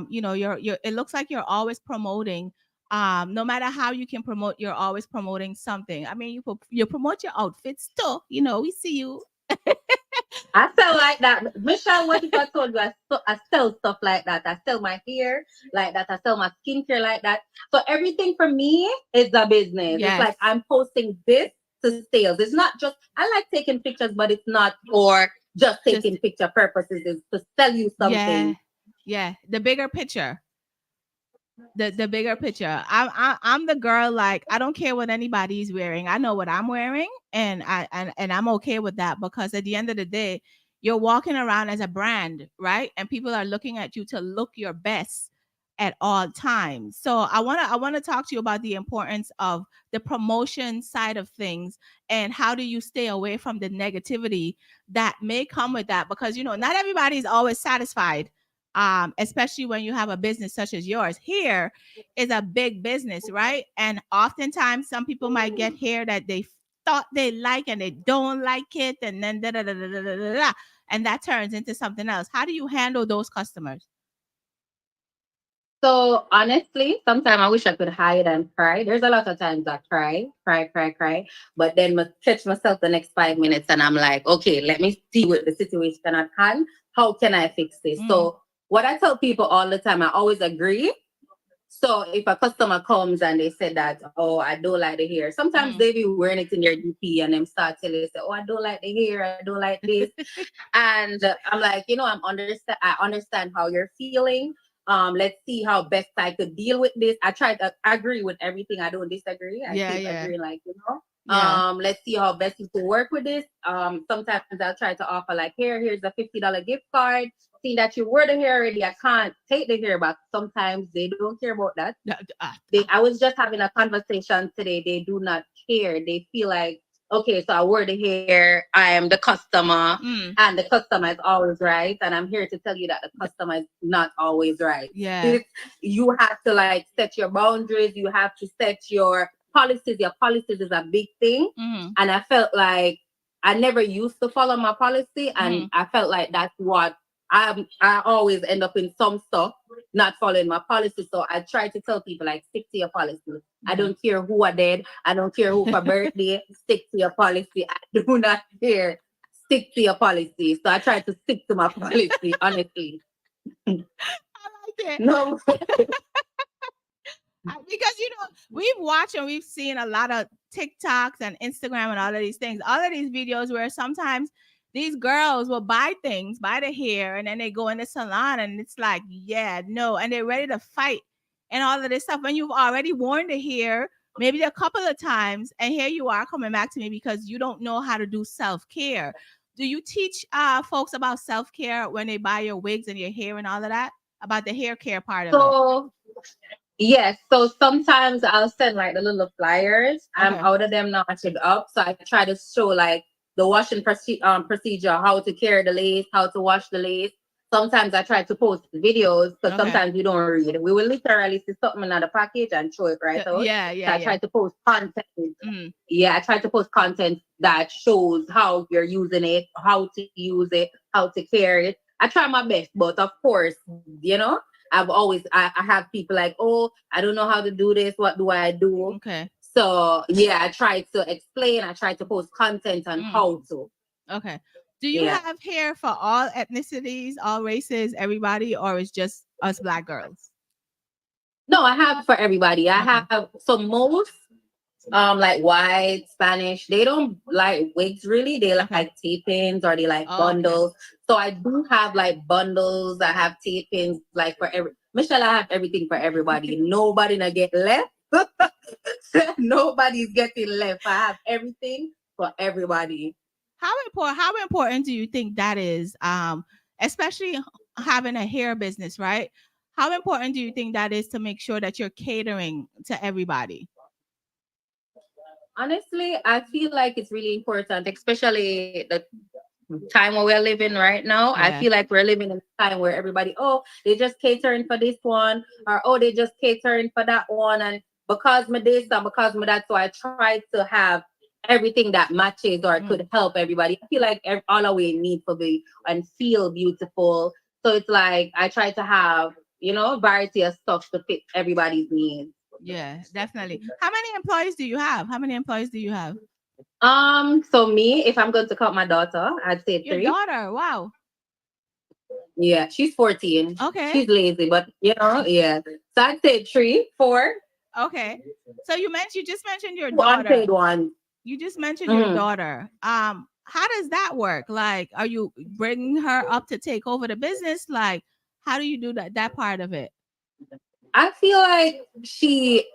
You're it looks like you're always promoting. No matter how you can promote, you're always promoting something. I mean, you promote your outfits too. We see you. I sell like that. Michelle, what if I told you I sell stuff like that? I sell my hair like that. I sell my skincare like that. So everything for me is a business. It's like I'm posting this to sales. It's not just, I like taking pictures, but it's not for just taking picture purposes. It's to sell you something. Yeah. The bigger picture. The bigger picture. I'm the girl, like I don't care what anybody's wearing. I know what I'm wearing, and I'm okay with that, because at the end of the day, you're walking around as a brand, right? And people are looking at you to look your best at all times. So I want to talk to you about the importance of the promotion side of things, and how do you stay away from the negativity that may come with that, because not everybody's always satisfied. Especially when you have a business such as yours. Hair is a big business, right? And oftentimes some people might get hair that they thought they like and they don't like it, and then and that turns into something else. How do you handle those customers? So honestly, sometimes I wish I could hide and cry. There's a lot of times I cry. But then I catch myself the next 5 minutes and I'm like, okay, let me see what the situation at hand. How can I fix this? So what I tell people all the time, I always agree. So if a customer comes and they say that, oh, I don't like the hair. Sometimes they be wearing it in their DP and them start telling you, oh, I don't like the hair, I don't like this. And I'm like, I understand how you're feeling. Let's see how best I could deal with this. I try to agree with everything. I don't disagree. I keep agreeing, like, let's see how best you can work with this. Sometimes I'll try to offer like, here's a $50 gift card. See that you wore the hair already. I can't take the hair back. Sometimes they don't care about that. I was just having a conversation today. They do not care. They feel like, okay, so I wear the hair, I am the customer, and the customer is always right. And I'm here to tell you that the customer is not always right. Yeah. You have to like set your boundaries, you have to set your policies. Your policies is a big thing. And I felt like I never used to follow my policy, and I felt like that's what I always end up in some stuff not following my policy. So I try to tell people like, stick to your policy. I don't care who I did. I don't care who for birthday. Stick to your policy. I do not care. Stick to your policy. So I try to stick to my policy, honestly. I like it. No. Because we've watched and we've seen a lot of TikToks and Instagram and all of these things, all of these videos where sometimes these girls will buy things, buy the hair, and then they go in the salon and it's like, yeah, no, and they're ready to fight and all of this stuff. When you've already worn the hair, maybe a couple of times, and here you are coming back to me because you don't know how to do self-care. Do you teach folks about self-care when they buy your wigs and your hair and all of that? About the hair care part of it? Yes, so sometimes I'll send like the little flyers. I'm out of them notched up, so I try to show like the washing procedure, how to carry the lace, how to wash the lace. Sometimes I try to post videos because sometimes we don't read it. We will literally see something in the package and show it right out. So I try to post content. Yeah, I try to post content that shows how you're using it, how to use it, how to carry it. I try my best, but of course, I have people like, oh, I don't know how to do this. What do I do? Okay. So yeah, I try to explain. I try to post content on how to. Okay. Do you have hair for all ethnicities, all races, everybody, or is just us Black girls? No, I have for everybody. I have most like white, Spanish, they don't like wigs really. They like tape-ins or they like bundles. So I do have like bundles. I have tape-ins like for Michelleg, I have everything for everybody. Nobody gonna get left. Nobody's getting left. I have everything for everybody. How important do you think that is? Especially having a hair business, right? How important do you think that is to make sure that you're catering to everybody? Honestly, I feel like it's really important, especially the time where we're living right now. I feel like we're living in a time where everybody, they just catering for this one, or they just catering for that one. And because my this and because my that, so I try to have everything that matches or could help everybody. I feel like all our we need to be and feel beautiful. So it's like I try to have, variety of stuff to fit everybody's needs. Yeah, definitely. How many employees do you have? So me, if I'm going to count my daughter, I'd say 3. Your daughter, wow. Yeah, she's 14. Okay. She's lazy, but yeah. So I'd say 3, 4. Okay. So you just mentioned your daughter. Unpaid one. You just mentioned your daughter. How does that work? Like, are you bringing her up to take over the business? Like, how do you do that part of it? I feel like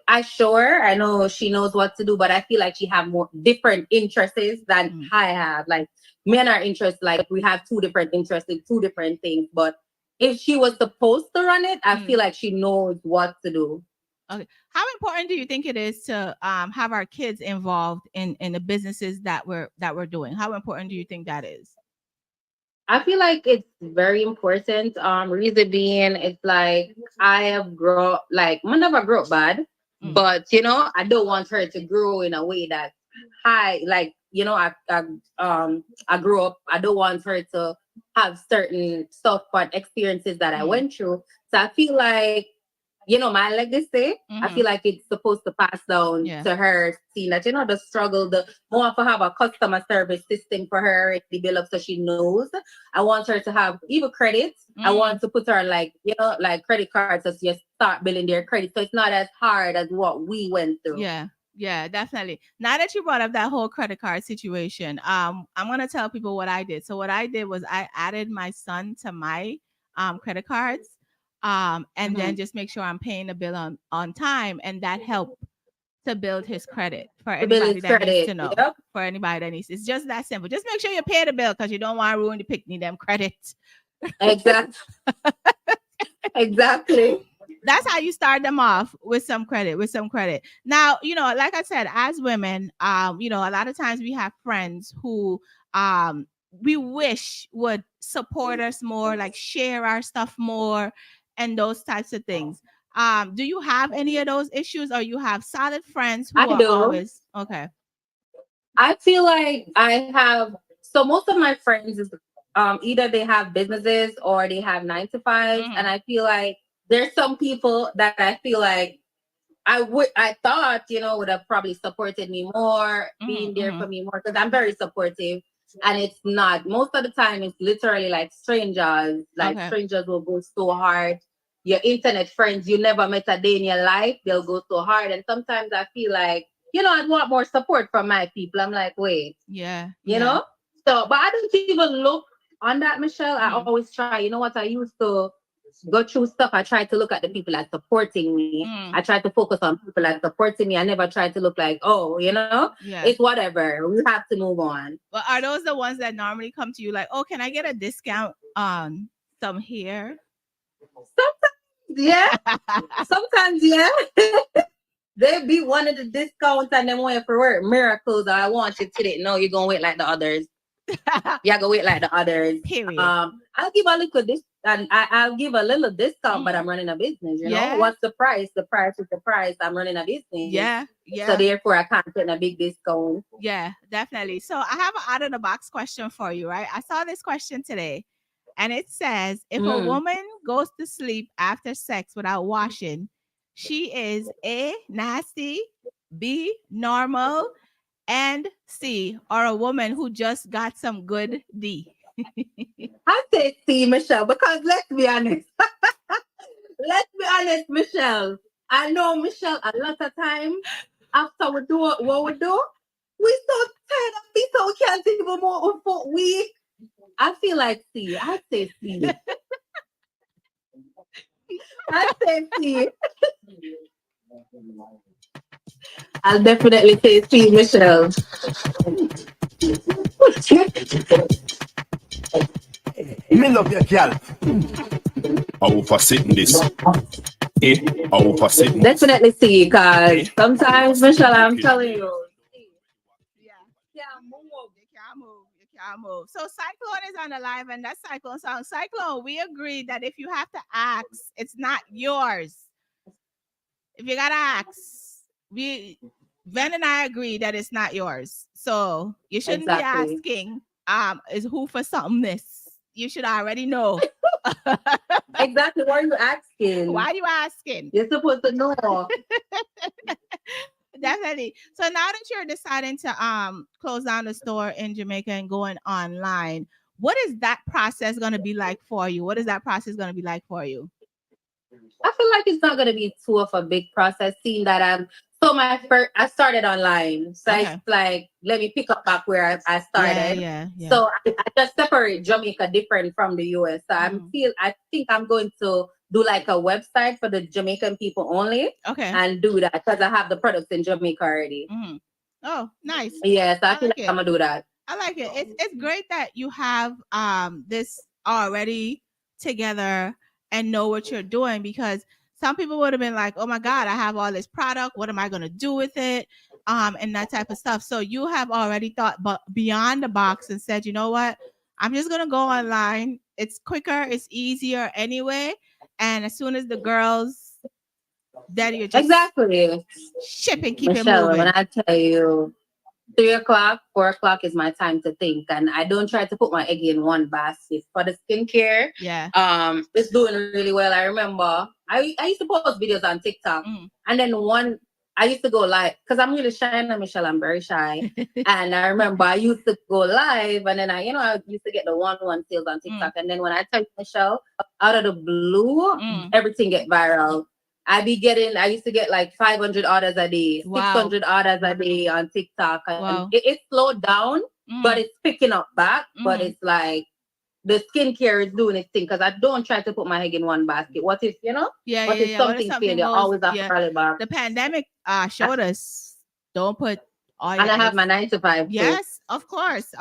I know she knows what to do, but I feel like she have more different interests than I have. Like men are interested, like we have 2 different interests in 2 different things. But if she was supposed to run it, I feel like she knows what to do. Okay. How important do you think it is to have our kids involved in the businesses that we're doing? How important do you think that is? I feel like it's very important. Reason being, it's like I have grown, like I never grew up bad, but I don't want her to grow in a way that I grew up. I don't want her to have certain stuff but experiences that I went through. So I feel like my legacy, I feel like it's supposed to pass down to her, seeing that, the struggle, the more to have a customer service system for her, develop so she knows. I want her to have even credits. I want to put her on like credit cards so you start building their credit. So it's not as hard as what we went through. Yeah, definitely. Now that you brought up that whole credit card situation, I'm going to tell people what I did. So what I did was I added my son to my credit cards. And then just make sure I'm paying the bill on time, and that helped to build his credit for anybody that needs to know. For anybody that needs, it's just that simple. Just make sure you pay the bill because you don't want to ruin the picnic them credits. Exactly. that's how you start them off with some credit, Now, like I said, as women, a lot of times we have friends who we wish would support us more, like share our stuff more and those types of things. Do you have any of those issues, or you have solid friends who I are do. always okay? I feel like I have, so most of my friends is either they have businesses or they have 9 to 5s, and I feel like there's some people that I feel like I thought, would have probably supported me more, being there for me more, because I'm very supportive. And it's not. Most of the time, it's literally like strangers. Like strangers will go so hard. Your internet friends you never met a day in your life, they'll go so hard. And sometimes I feel like, I'd want more support from my people. I'm like, wait. Yeah. You know? So, but I don't even look on that, Michelle. I always try. You know what? I used to go through stuff. I try to look at the people that supporting me. I try to focus on people that supporting me. I never try to look like, it's whatever. We have to move on. But are those the ones that normally come to you like, oh, can I get a discount on some hair? Sometimes, yeah. Sometimes, yeah. They be one of the discounts and then wait for work. Miracles. I want you today. No, you're gonna wait like the others. Yeah, go wait like the others. Period. I'll give a little I'll give a little discount, but I'm running a business. You know what's the price? The price is the price. I'm running a business. Yeah. So therefore, I can't get a big discount. Yeah, definitely. So I have an out of the box question for you, right? I saw this question today, and it says, if a woman goes to sleep after sex without washing, she is A, nasty, B, normal, and C, or a woman who just got some good D. I say C, Michelle, because let's be honest. Michelle. I know, Michelle, a lot of time after we do what we do, we so tired of this, so we can't even move for week. I feel like C. I say C. I say C. I'll definitely say C, Michelle. Me love your girl. I will for sitting this. I will for sitting. Definitely see, because sometimes, Michelle, I'm telling you. Yeah. You can't move. So Cyclone is on the live, and that's Cyclone song. Cyclone, we agreed that if you have to ask, it's not yours. If you gotta ask, Ven and I agree that it's not yours. So you shouldn't be asking, is who for something this? You should already know. Exactly. Why are you asking? Why are you asking? You're supposed to know. Definitely. So now that you're deciding to close down the store in Jamaica and going online, what is that process going to be like for you? What is that process going to be like for you? I feel like it's not going to be too of a big process, seeing that I started online. So it's like, let me pick up back where I started. Yeah. So I just separate Jamaica different from the US. So I think I'm going to do like a website for the Jamaican people only. Okay. And do that because I have the products in Jamaica already. Oh, nice. Yes, I feel like I'm gonna do that. I like it. It's great that you have this already together and know what you're doing, because some people would have been like, oh my God, I have all this product. What am I going to do with it? And that type of stuff. So you have already thought beyond the box and said, you know what? I'm just going to go online. It's quicker. It's easier anyway. And as soon as the girls, that you're just shipping, keep Michelle, it moving. When I tell you 3 o'clock, 4 o'clock is my time to think. And I don't try to put my egg in one basket. For the skincare, it's doing really well. I remember I used to post videos on TikTok. And then I used to go live because I'm really shy now, Michelle. I'm very shy. And I remember I used to go live, and then I used to get the 1-1 sales on TikTok. And then when I tell you, Michelle, out of the blue, everything get viral. I used to get like 500 orders a day, 600 orders a day on TikTok. And it slowed down, but it's picking up back. But it's like the skincare is doing its thing, because I don't try to put my egg in one basket. What if, what if something fails? You always have to rally back. The pandemic showed us, don't put all your eggs. I have my 9 to 5. Yes, too. Of course,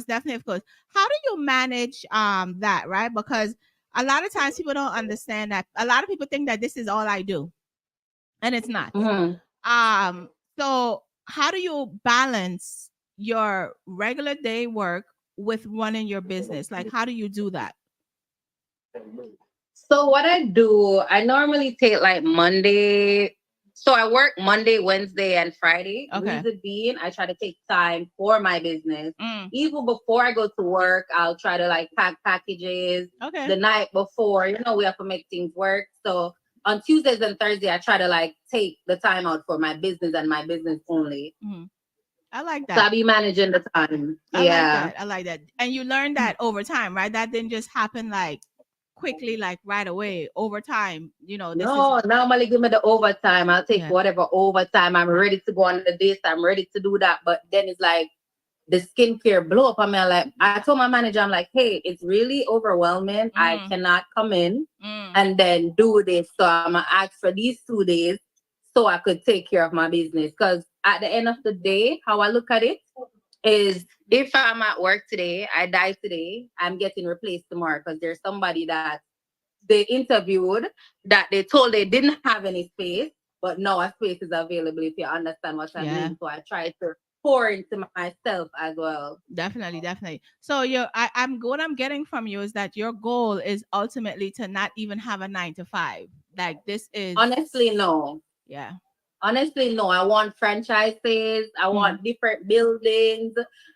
definitely, of course. How do you manage that, right? Because a lot of times people don't understand that. A lot of people think that this is all I do, and it's not. So how do you balance your regular day work with running your business? Like, how do you do that? So what I do, I normally take like Monday. So I work Monday, Wednesday, and Friday. Okay. Reason being, I try to take time for my business. Even before I go to work, I'll try to like pack packages. Okay. The night before, we have to make things work. So on Tuesdays and Thursdays, I try to like take the time out for my business and my business only. I like that. So I'll be managing the time. I like that. And you learned that over time, right? That didn't just happen like quickly, like right away. Over time, normally give me the overtime. I'll take whatever overtime. I'm ready to go on the this. I'm ready to do that. But then it's like the skincare blow up on me. I told my manager, I'm like, hey, it's really overwhelming. I cannot come in and then do this. So I'm gonna ask for these 2 days so I could take care of my business. Because at the end of the day, how I look at it is, if I'm at work today, I die today, I'm getting replaced tomorrow, because there's somebody that they interviewed that they told they didn't have any space, but now a space is available, if you understand what I mean. So I try to pour into myself as well. Definitely. So what I'm getting from you is that your goal is ultimately to not even have a 9 to 5. Like, this is honestly no. Yeah. Honestly, no. I want franchises. I want different buildings.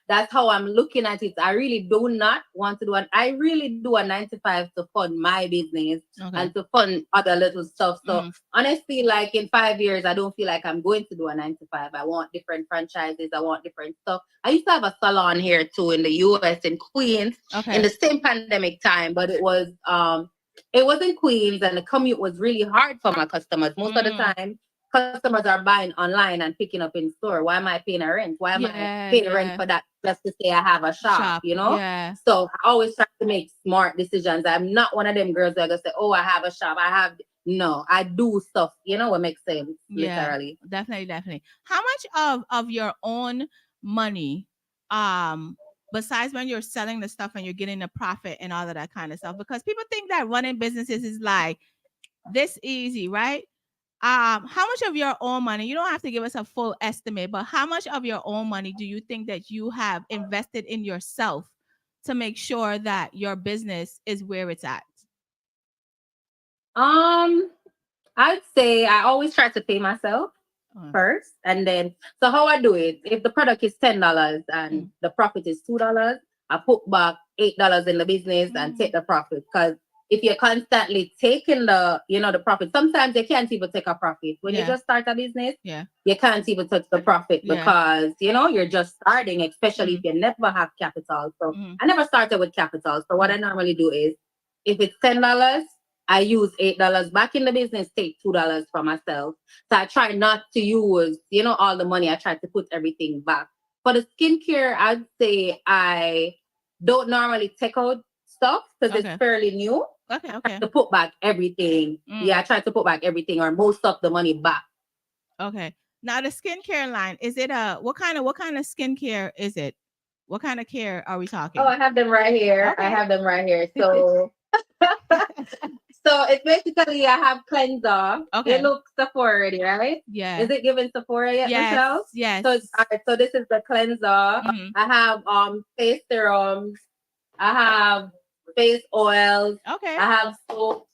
That's how I'm looking at it. I really do not want to do I really do a 9 to 5 to fund my business and to fund other little stuff. So honestly, like in 5 years, I don't feel like I'm going to do a 9 to 5. I want different franchises. I want different stuff. I used to have a salon here too in the US, in Queens, in the same pandemic time, but it was in Queens, and the commute was really hard for my customers. Most of the time, customers are buying online and picking up in store. Why am I paying a rent? Why am I paying rent for that just to say I have a shop? Yeah. So I always try to make smart decisions. I'm not one of them girls that are gonna say, oh, I have a shop. No, I do stuff, what makes sense, literally. Definitely. How much of your own money, besides when you're selling the stuff and you're getting a profit and all of that kind of stuff? Because people think that running businesses is like this easy, right? How much of your own money, you don't have to give us a full estimate, but how much of your own money do you think that you have invested in yourself to make sure that your business is where it's at? I'd say I always try to pay myself first, and then, so how I do it, if the product is $10 and the profit is $2, I put back $8 in the business and take the profit. Because if you're constantly taking the profit, sometimes you can't even take a profit. When you just start a business, you can't even touch the profit because, you're just starting, especially if you never have capital. So I never started with capital. So what I normally do is, if it's $10, I use $8 back in the business, take $2 for myself. So I try not to use, all the money. I try to put everything back. For the skincare, I'd say I don't normally take out stuff because it's fairly new. Okay. I try to put back everything. Yeah, I try to put back everything or most of the money back. Okay. Now the skincare line, is it what kind of skincare is it? What kind of care are we talking? Oh, I have them right here. Okay. I have them right here. So so it's basically, I have cleanser. Okay. It looks Sephora already, right? Yeah. Is it given Sephora yet, Michelle? Yes. So this is the cleanser. I have face serums. I have face oils. Okay. I have soap.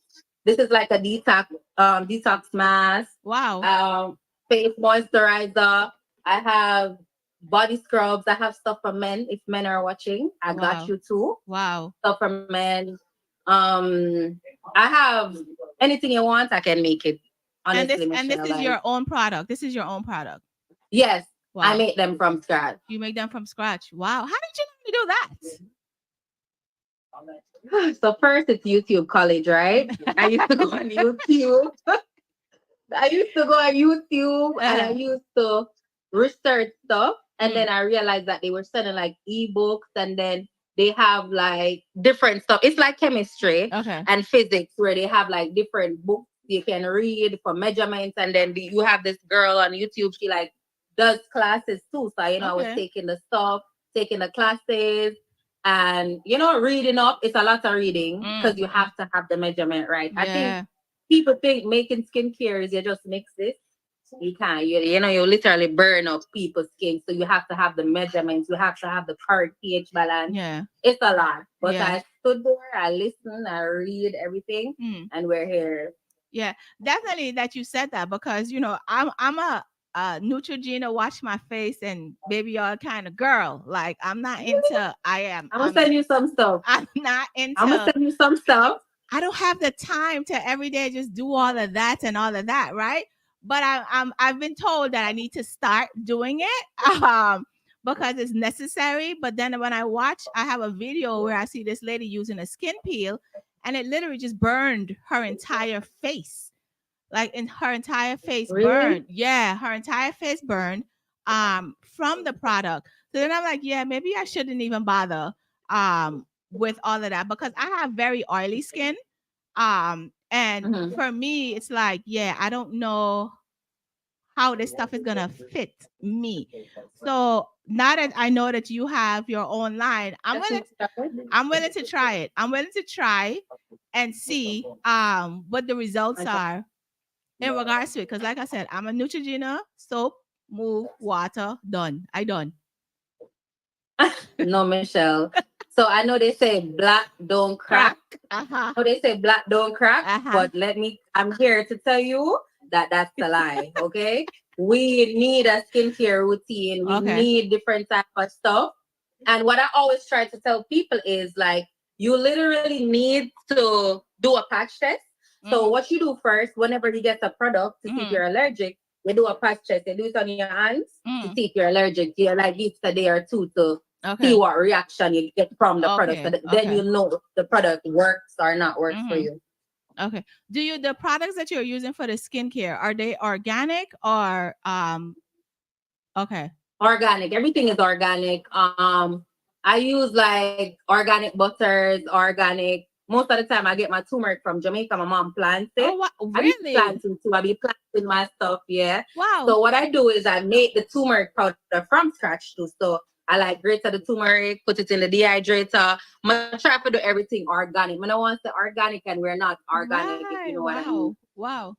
This is like a detox mask. Wow. Face moisturizer. I have body scrubs. I have stuff for men. If men are watching, I got you too. Wow. Stuff for men. I have anything you want, I can make it. Honestly, and this is your own product. This is your own product. Yes. Wow. I make them from scratch. You make them from scratch. Wow. How did you do that? So first it's YouTube college, right? I used to go on YouTube. And I used to research stuff. And then I realized that they were selling like ebooks, and then they have like different stuff. It's like chemistry and physics, where they have like different books you can read for measurements. And then you have this girl on YouTube, she like does classes too. So, I was taking the stuff, taking the classes. And reading up, it's a lot of reading because you have to have the measurement right. I think people think making skincare is you just mix it. You can't. You literally burn up people's skin. So you have to have the measurements. You have to have the correct pH balance. Yeah. It's a lot. But I stood there, I listened, I read everything, and we're here. Yeah, definitely that you said that because I'm a Neutrogena wash my face and baby oil kind of girl. Like I'm not into. I'm gonna send you some stuff. I'm not into. I'm gonna send you some stuff. I don't have the time to every day just do all of that and all of that, right? But I've been told that I need to start doing it because it's necessary. But then when I have a video where I see this lady using a skin peel and it literally just burned her entire face. Like in her entire face burned. Yeah, her entire face burned from the product. So then I'm like, yeah, maybe I shouldn't even bother with all of that because I have very oily skin. And for me, it's like, yeah, I don't know how this stuff is gonna fit me. So now that I know that you have your own line, I'm willing to try it. I'm willing to try and see what the results are in regards to it. Because like I said, I'm a Neutrogena, soap, move, water, done. I done. No, Michelle. So I know they say black don't crack. Uh-huh. So they say black don't crack. But I'm here to tell you that that's a lie. Okay. We need a skincare routine. We need different type of stuff. And what I always try to tell people is like, you literally need to do a patch test. So what you do first, whenever you get a product to see if you're allergic, you do a patch test. You do it on your hands to see if you're allergic. You like give a day or two to see what reaction you get from the product. So then you know if the product works or not works for you. Okay. The products that you're using for the skincare, are they organic or okay? Organic. Everything is organic. I use like organic butters, organic. Most of the time I get my turmeric from Jamaica. My mom plants it. Oh, really? I be planting too. I be planting my stuff, yeah. Wow. So what I do is I make the turmeric powder from scratch too. So I like grate the turmeric, put it in the dehydrator. I try to do everything organic. I don't want to say organic and we're not organic, if you know what I mean. Wow.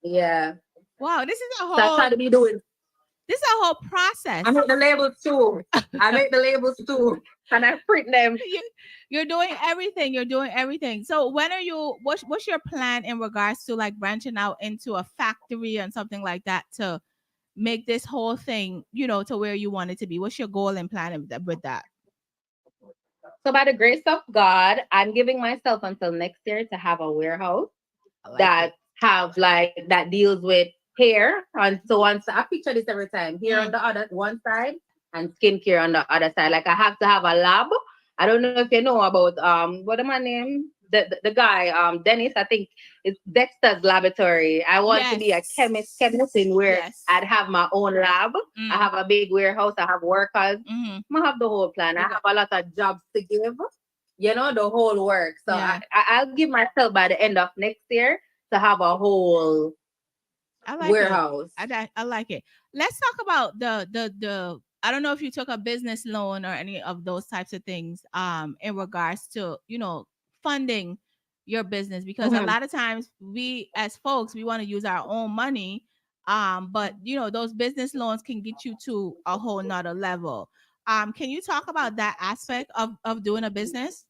Yeah. Wow, this is a whole... So I try to be doing... This is a whole process. I make the labels too. And I print them. You're doing everything. So when are you, what's your plan in regards to like branching out into a factory and something like that to make this whole thing, to where you want it to be? What's your goal and plan with that? So by the grace of God, I'm giving myself until next year to have a warehouse that deals with hair. And so once I picture this every time, hair on the other one side and skincare on the other side. Like I have to have a lab. I don't know if you know about what am I name? The guy, Dennis, I think it's Dexter's Laboratory. I want to be a chemist in where I'd have my own lab. I have a big warehouse. I have workers. I have the whole plan. I have a lot of jobs to give. The whole work. So I'll give myself by the end of next year to have a whole warehouse. I like it. Let's talk about the I don't know if you took a business loan or any of those types of things in regards to funding your business, because a lot of times we as folks, we want to use our own money, but those business loans can get you to a whole nother level. Can you talk about that aspect of doing a business?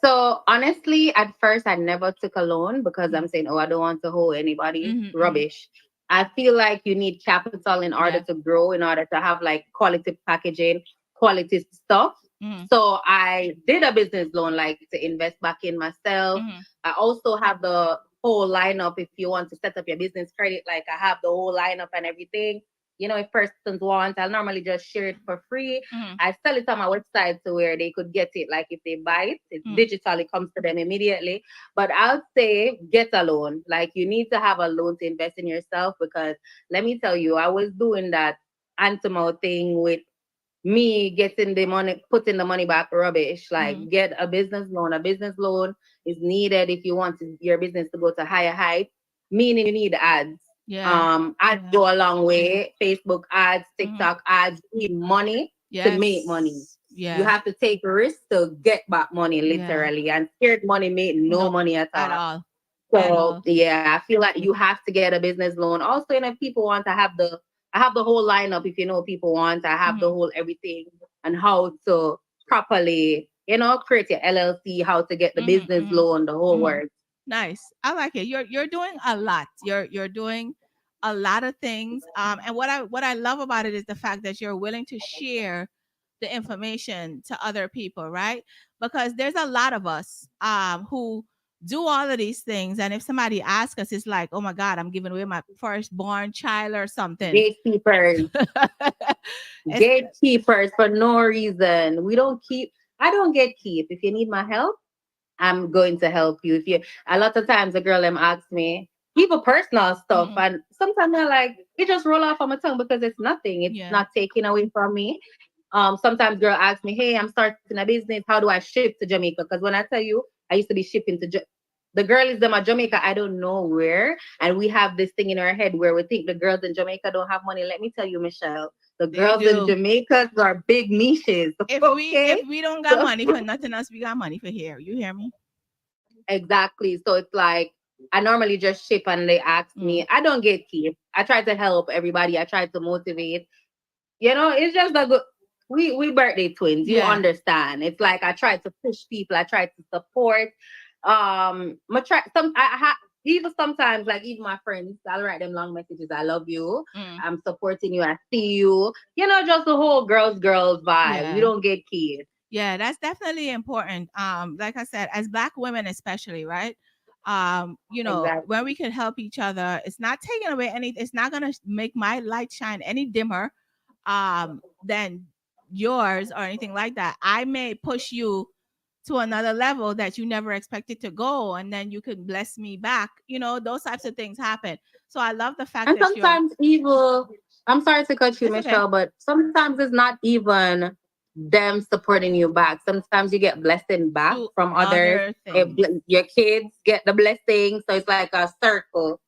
So honestly, at first I never took a loan because I'm saying, I don't want to hold anybody. Rubbish. I feel like you need capital in order to grow, in order to have like quality packaging, quality stuff. So I did a business loan, like to invest back in myself. I also have the whole lineup. If you want to set up your business credit, like I have the whole lineup and everything. If persons want, I'll normally just share it for free. I sell it on my website to where they could get it. Like if they buy it, digitally comes to them immediately. But I'll say get a loan. Like you need to have a loan to invest in yourself, because let me tell you, I was doing that Antimo thing with me getting the money, putting the money back, rubbish. Like get a business loan. A business loan is needed if you want your business to go to higher heights, meaning you need ads. Ads go a long way. Facebook ads, TikTok ads, you need money to make money. Yeah. You have to take risks to get back money, literally. And scared money made no money at all. So yeah, I feel like you have to get a business loan. Also, if people want to have I have the whole lineup. If people want, I have the whole everything and how to properly, create your LLC, how to get the business loan, the whole work. Nice. I like it. You're doing a lot. You're doing a lot of things. And what I love about it is the fact that you're willing to share the information to other people, right? Because there's a lot of us who do all of these things, and if somebody asks us, it's like, oh my God, I'm giving away my firstborn child or something. Gatekeepers. Gatekeepers for no reason. I don't gatekeep. If you need my help, I'm going to help you. A lot of times a girl asks me, people personal stuff, and sometimes they're like, it just roll off on my tongue because it's nothing. It's not taken away from me. Sometimes girl asks me, hey, I'm starting a business. How do I ship to Jamaica? Because when I tell you, I used to be shipping to the girl is them at Jamaica, I don't know where. And we have this thing in our head where we think the girls in Jamaica don't have money. Let me tell you, Michelle, the girls in Jamaica are big niches. If we don't got money for nothing else, we got money for here. You hear me? Exactly. So it's like, I normally just ship and they ask me. I don't gatekeep. I try to help everybody. I try to motivate. It's just a good. We birthday twins. You understand? It's like I try to push people. I try to support. Even sometimes, like even my friends, I'll write them long messages. I love you. I'm supporting you. I see you. Just the whole girls vibe. Yeah. We don't gatekeep. Yeah, that's definitely important. Like I said, as Black women especially, right? Exactly. When we can help each other, it's not taking away it's not gonna make my light shine any dimmer than yours or anything like that. I may push you to another level that you never expected to go, and then you can bless me back. Those types of things happen. So I love the fact that sometimes evil. I'm sorry to cut you, Michelle, but sometimes it's not even them supporting you back. Sometimes you get blessing back from others. Your kids get the blessing, so it's like a circle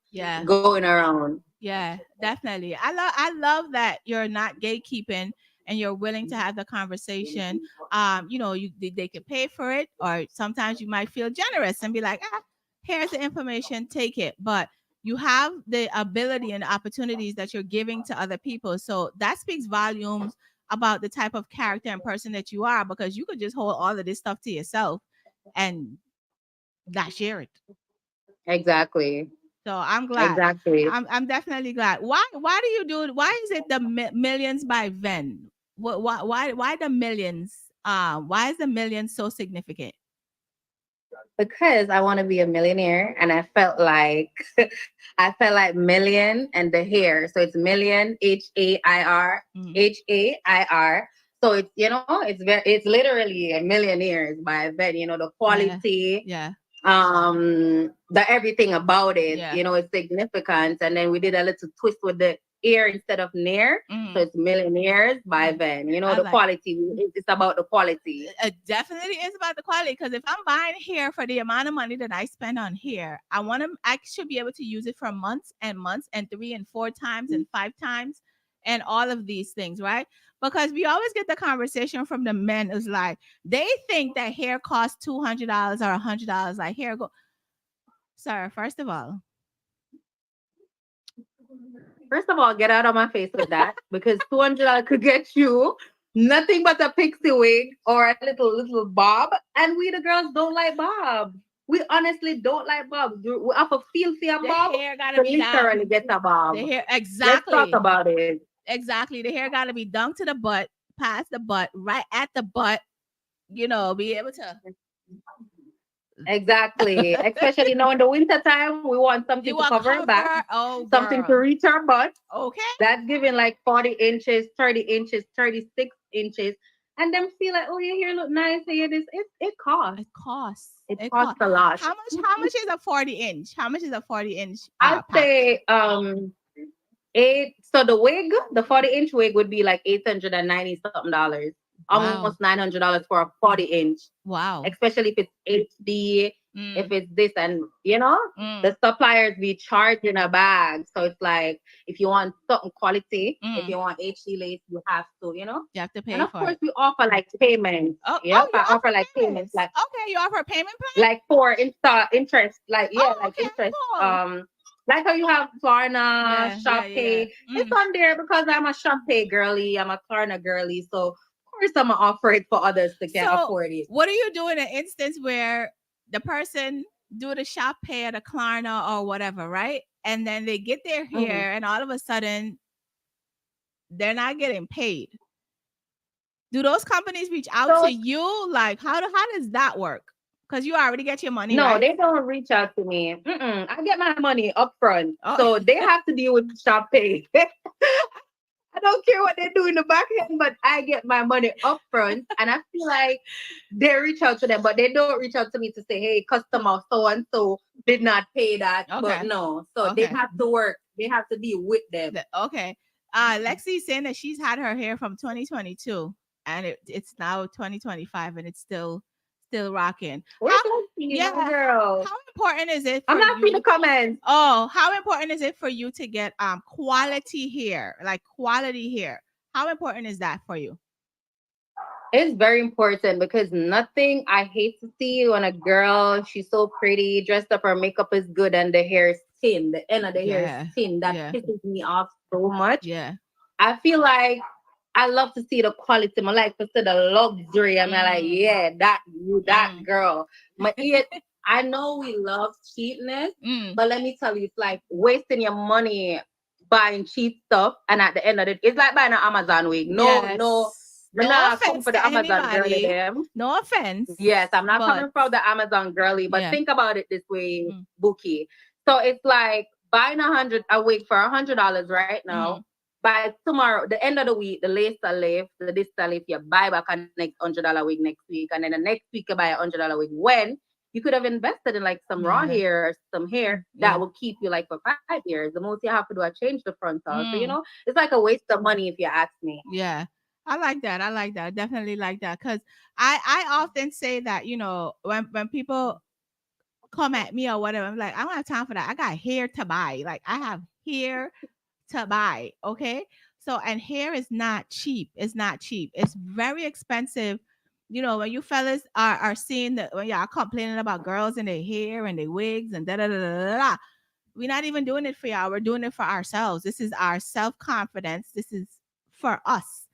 going around. Yeah, definitely. I love that you're not gatekeeping and you're willing to have the conversation. They can pay for it, or sometimes you might feel generous and be like, here's the information, take it. But you have the ability and the opportunities that you're giving to other people. So that speaks volumes about the type of character and person that you are, because you could just hold all of this stuff to yourself and not share it. Exactly. So I'm glad. Exactly. I'm definitely glad. Why do you do it? Why is it the millions by Venn? Why the millions? Why is the millions so significant? Because I want to be a millionaire, and I felt like million and the hair. So it's million, HAIR, HAIR. So it's it's literally a millionaires by Venn. The quality. Yeah. The everything about it, it's significant. And then we did a little twist with the ear instead of near, so it's millionaires by Venn. The quality. It's about the quality. It definitely is about the quality, because if I'm buying hair for the amount of money that I spend on hair, I should be able to use it for months and months and 3 and 4 times and 5 times and all of these things, right? Because we always get the conversation from the men is like, they think that hair costs $200 or $100. Like, hair go, sir. First of all, get out of my face with that, because $200 could get you nothing but a pixie wig or a little bob, and we the girls don't like bob. We honestly don't like bob. We have a feel for a bob. The hair gotta be literally get a bob. The hair, exactly. Let's talk about it. Exactly. The hair gotta be done to the butt, past the butt, right at the butt. Be able to. Exactly. Especially now in the winter time, we want something to cover our back. Something to reach our butt. Okay. That's giving like 40 inches, 30 inches, 36 inches. And then feel like, oh, your hair look nice. Here, it costs. It costs a lot. How much is a 40 inch? How much is a 40 inch? I'd say so the 40 inch wig would be like $890 something. almost $900 for a 40-inch. Wow. Especially if it's HD, if it's this, and the suppliers be charging a bag. So it's like, if you want something quality, if you want HD lace, you have to, You have to pay and of for course, it. we offer like payments. Oh, I offer like payments. Like, okay, you offer a payment plan? Like for interest. Like, like interest. Cool. Like how you have Klarna, Shop Pay. It's on there because I'm a Shop Pay girly. I'm a Klarna girly. So, of course, I'm going to offer it for others to can afford it. What do you do in an instance where the person do the Shop Pay at a Klarna or whatever, right? And then they get their hair and all of a sudden they're not getting paid. Do those companies reach out to you? Like, how does that work? Because you already get your money, No, right? they don't reach out to me. I get my money up front. So they have to deal with Shop Pay. I don't care what they do in the back end, but I get my money up front. And I feel like they reach out to them, but they don't reach out to me to say, hey, customer so-and-so did not pay that. Okay. But no. So they have to work. They have to deal with them. Okay. Lexi's saying that she's had her hair from 2022 and it's now 2025 and it's still rocking. Girl. How important is it? I'm not seeing the comments. Oh, how important is it for you to get quality hair, like quality hair? How important is that for you? It's very important because nothing I hate to see when a girl, she's so pretty, dressed up, her makeup is good, and the hair is thin. The end of the hair is thin. That pisses me off so much. Yeah. I feel like I love to see the quality. I like to see the luxury. I'm like, that girl. I know we love cheapness, but let me tell you, it's like wasting your money buying cheap stuff, and at the end of it, it's like buying an Amazon wig. No offense for the Amazon girly them. No offense. Yes, I'm not coming from the Amazon girly, but think about it this way, Bookie. So it's like buying a wig for $100 right now. By tomorrow, the end of the week, the lace are left, the this are left, you buy back a next $100 wig next week, and then the next week you buy a $100 wig. When you could have invested in like some raw hair or some hair that will keep you like for 5 years. The most you have to do is change the front all. So it's like a waste of money if you ask me. Yeah. I like that. I definitely like that. Because I often say that, when people come at me or whatever, I'm like, I don't have time for that. I got hair to buy. Like, I have hair to buy. Okay. So, and hair is not cheap. It's not cheap. It's very expensive. When you fellas are seeing that, when y'all complaining about girls and their hair and their wigs and da da da da da, we're not even doing it for y'all. We're doing it for ourselves. This is our self-confidence. This is for us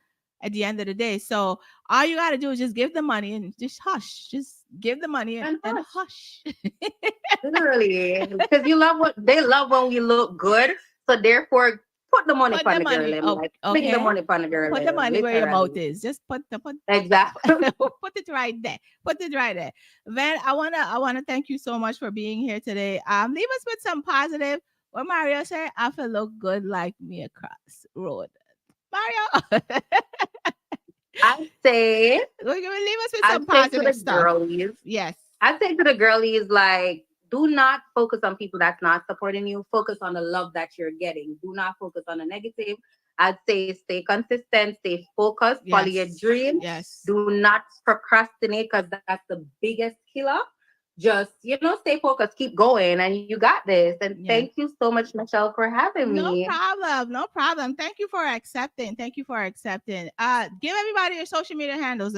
at the end of the day. So all you got to do is just give the money and just hush. Just give the money and hush. Literally. Because they love when we look good. So therefore, put the money on the girl. Put the money on the girl. Put the money where your mouth is. Just put exactly. Put it right there. Put it right there. Van, I wanna thank you so much for being here today. Leave us with some positive. What Mario said, I feel look good like me across road. Mario. I say, leave us with some positive stuff. Girlies, yes. I say to the girlies, like, do not focus on people that's not supporting you. Focus on the love that you're getting. Do not focus on the negative. I'd say stay consistent, stay focused, follow your dream. Yes. Do not procrastinate because that's the biggest killer. Just, stay focused, keep going, and you got this. And thank you so much, Michelle, for having me. No problem. Thank you for accepting. Give everybody your social media handles,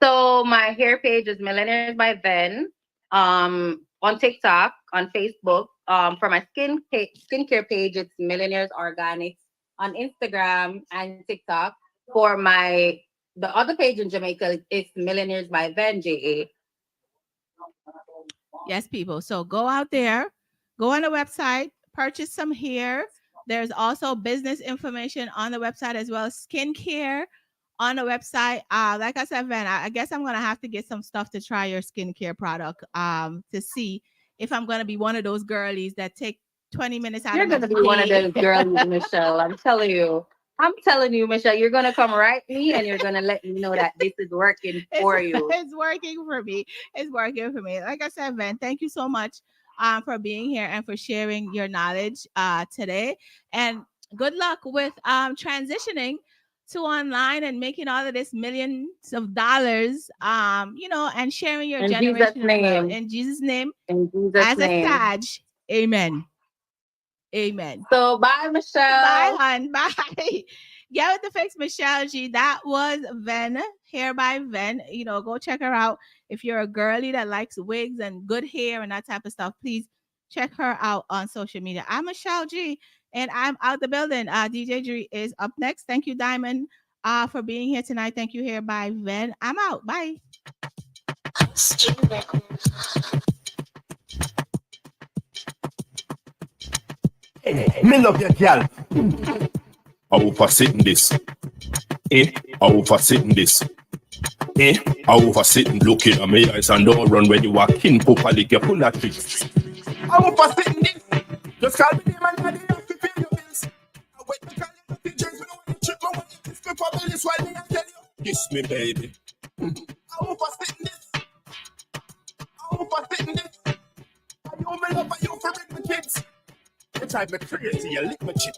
So my hair page is Millionaires by Ven. On TikTok, on Facebook. For my skincare page, it's Millionaires Organics on Instagram and TikTok. For the other page in Jamaica, it's Millionaires by Ven, JA. Yes, people. So go out there, go on the website, purchase some hair. There's also business information on the website as well as skincare on the website. Like I said, Van, I guess I'm gonna have to get some stuff to try your skincare product to see if I'm gonna be one of those girlies that take 20 minutes out You're of gonna be one of those girlies, Michelle. I'm telling you, Michelle, you're gonna come right me and you're gonna let me know that this is working for you. It's working for me. It's working for me. Like I said, Van, thank you so much for being here and for sharing your knowledge today. And good luck with transitioning to online and making all of this millions of dollars, you know, and sharing your generation well. In Jesus' name. In Jesus' as name. a Sag. Amen. Amen. So bye, Michelle. Bye, hon. Bye. Get with the fix, Michelle G. That was Ven, Hair by Ven. You know, go check her out. If you're a girly that likes wigs and good hair and that type of stuff, please check her out on social media. I'm Michelle G, and I'm out the building. DJ G is up next. Thank you, Diamond, for being here tonight. Thank you, Hair by Ven. I'm out. Bye. Me love your girl. I for sitting this. I for sitting this. I for sitting looking at me eyes and don't run when you walk in. Papa lick your full of tricks. I for sitting this. Just call me name and daddy have to pay your bills. I wait to call you the drinks. We don't want to trip. I want you to kiss me for bills while me I tell you. Kiss me, baby. I for sitting this. I for sitting this. I you me love and you for bring me kids. You drive me crazy, you lick my chip.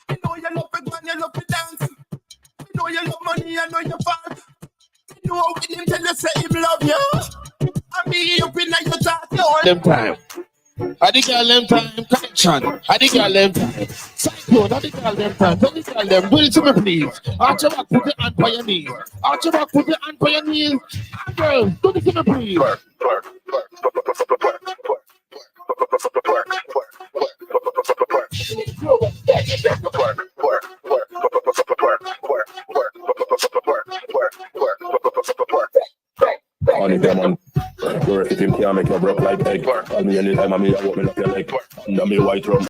You know you love it when you love to dance. You know you love money, I know you fat. You know when him tell you say him love you. I be up in your talk. Them time. I think I them time. Connection. I think I them time. Cyclone. I think I them time. I think I them. Do it to me, please. Arch your back, put your hand on your knees. Arch your back, put your hand on your knees. Girls, do it to me, please. On it, man. If him can't make you broke like egg. Call me anytime, I mean, I want me up your leg. Under me white rum.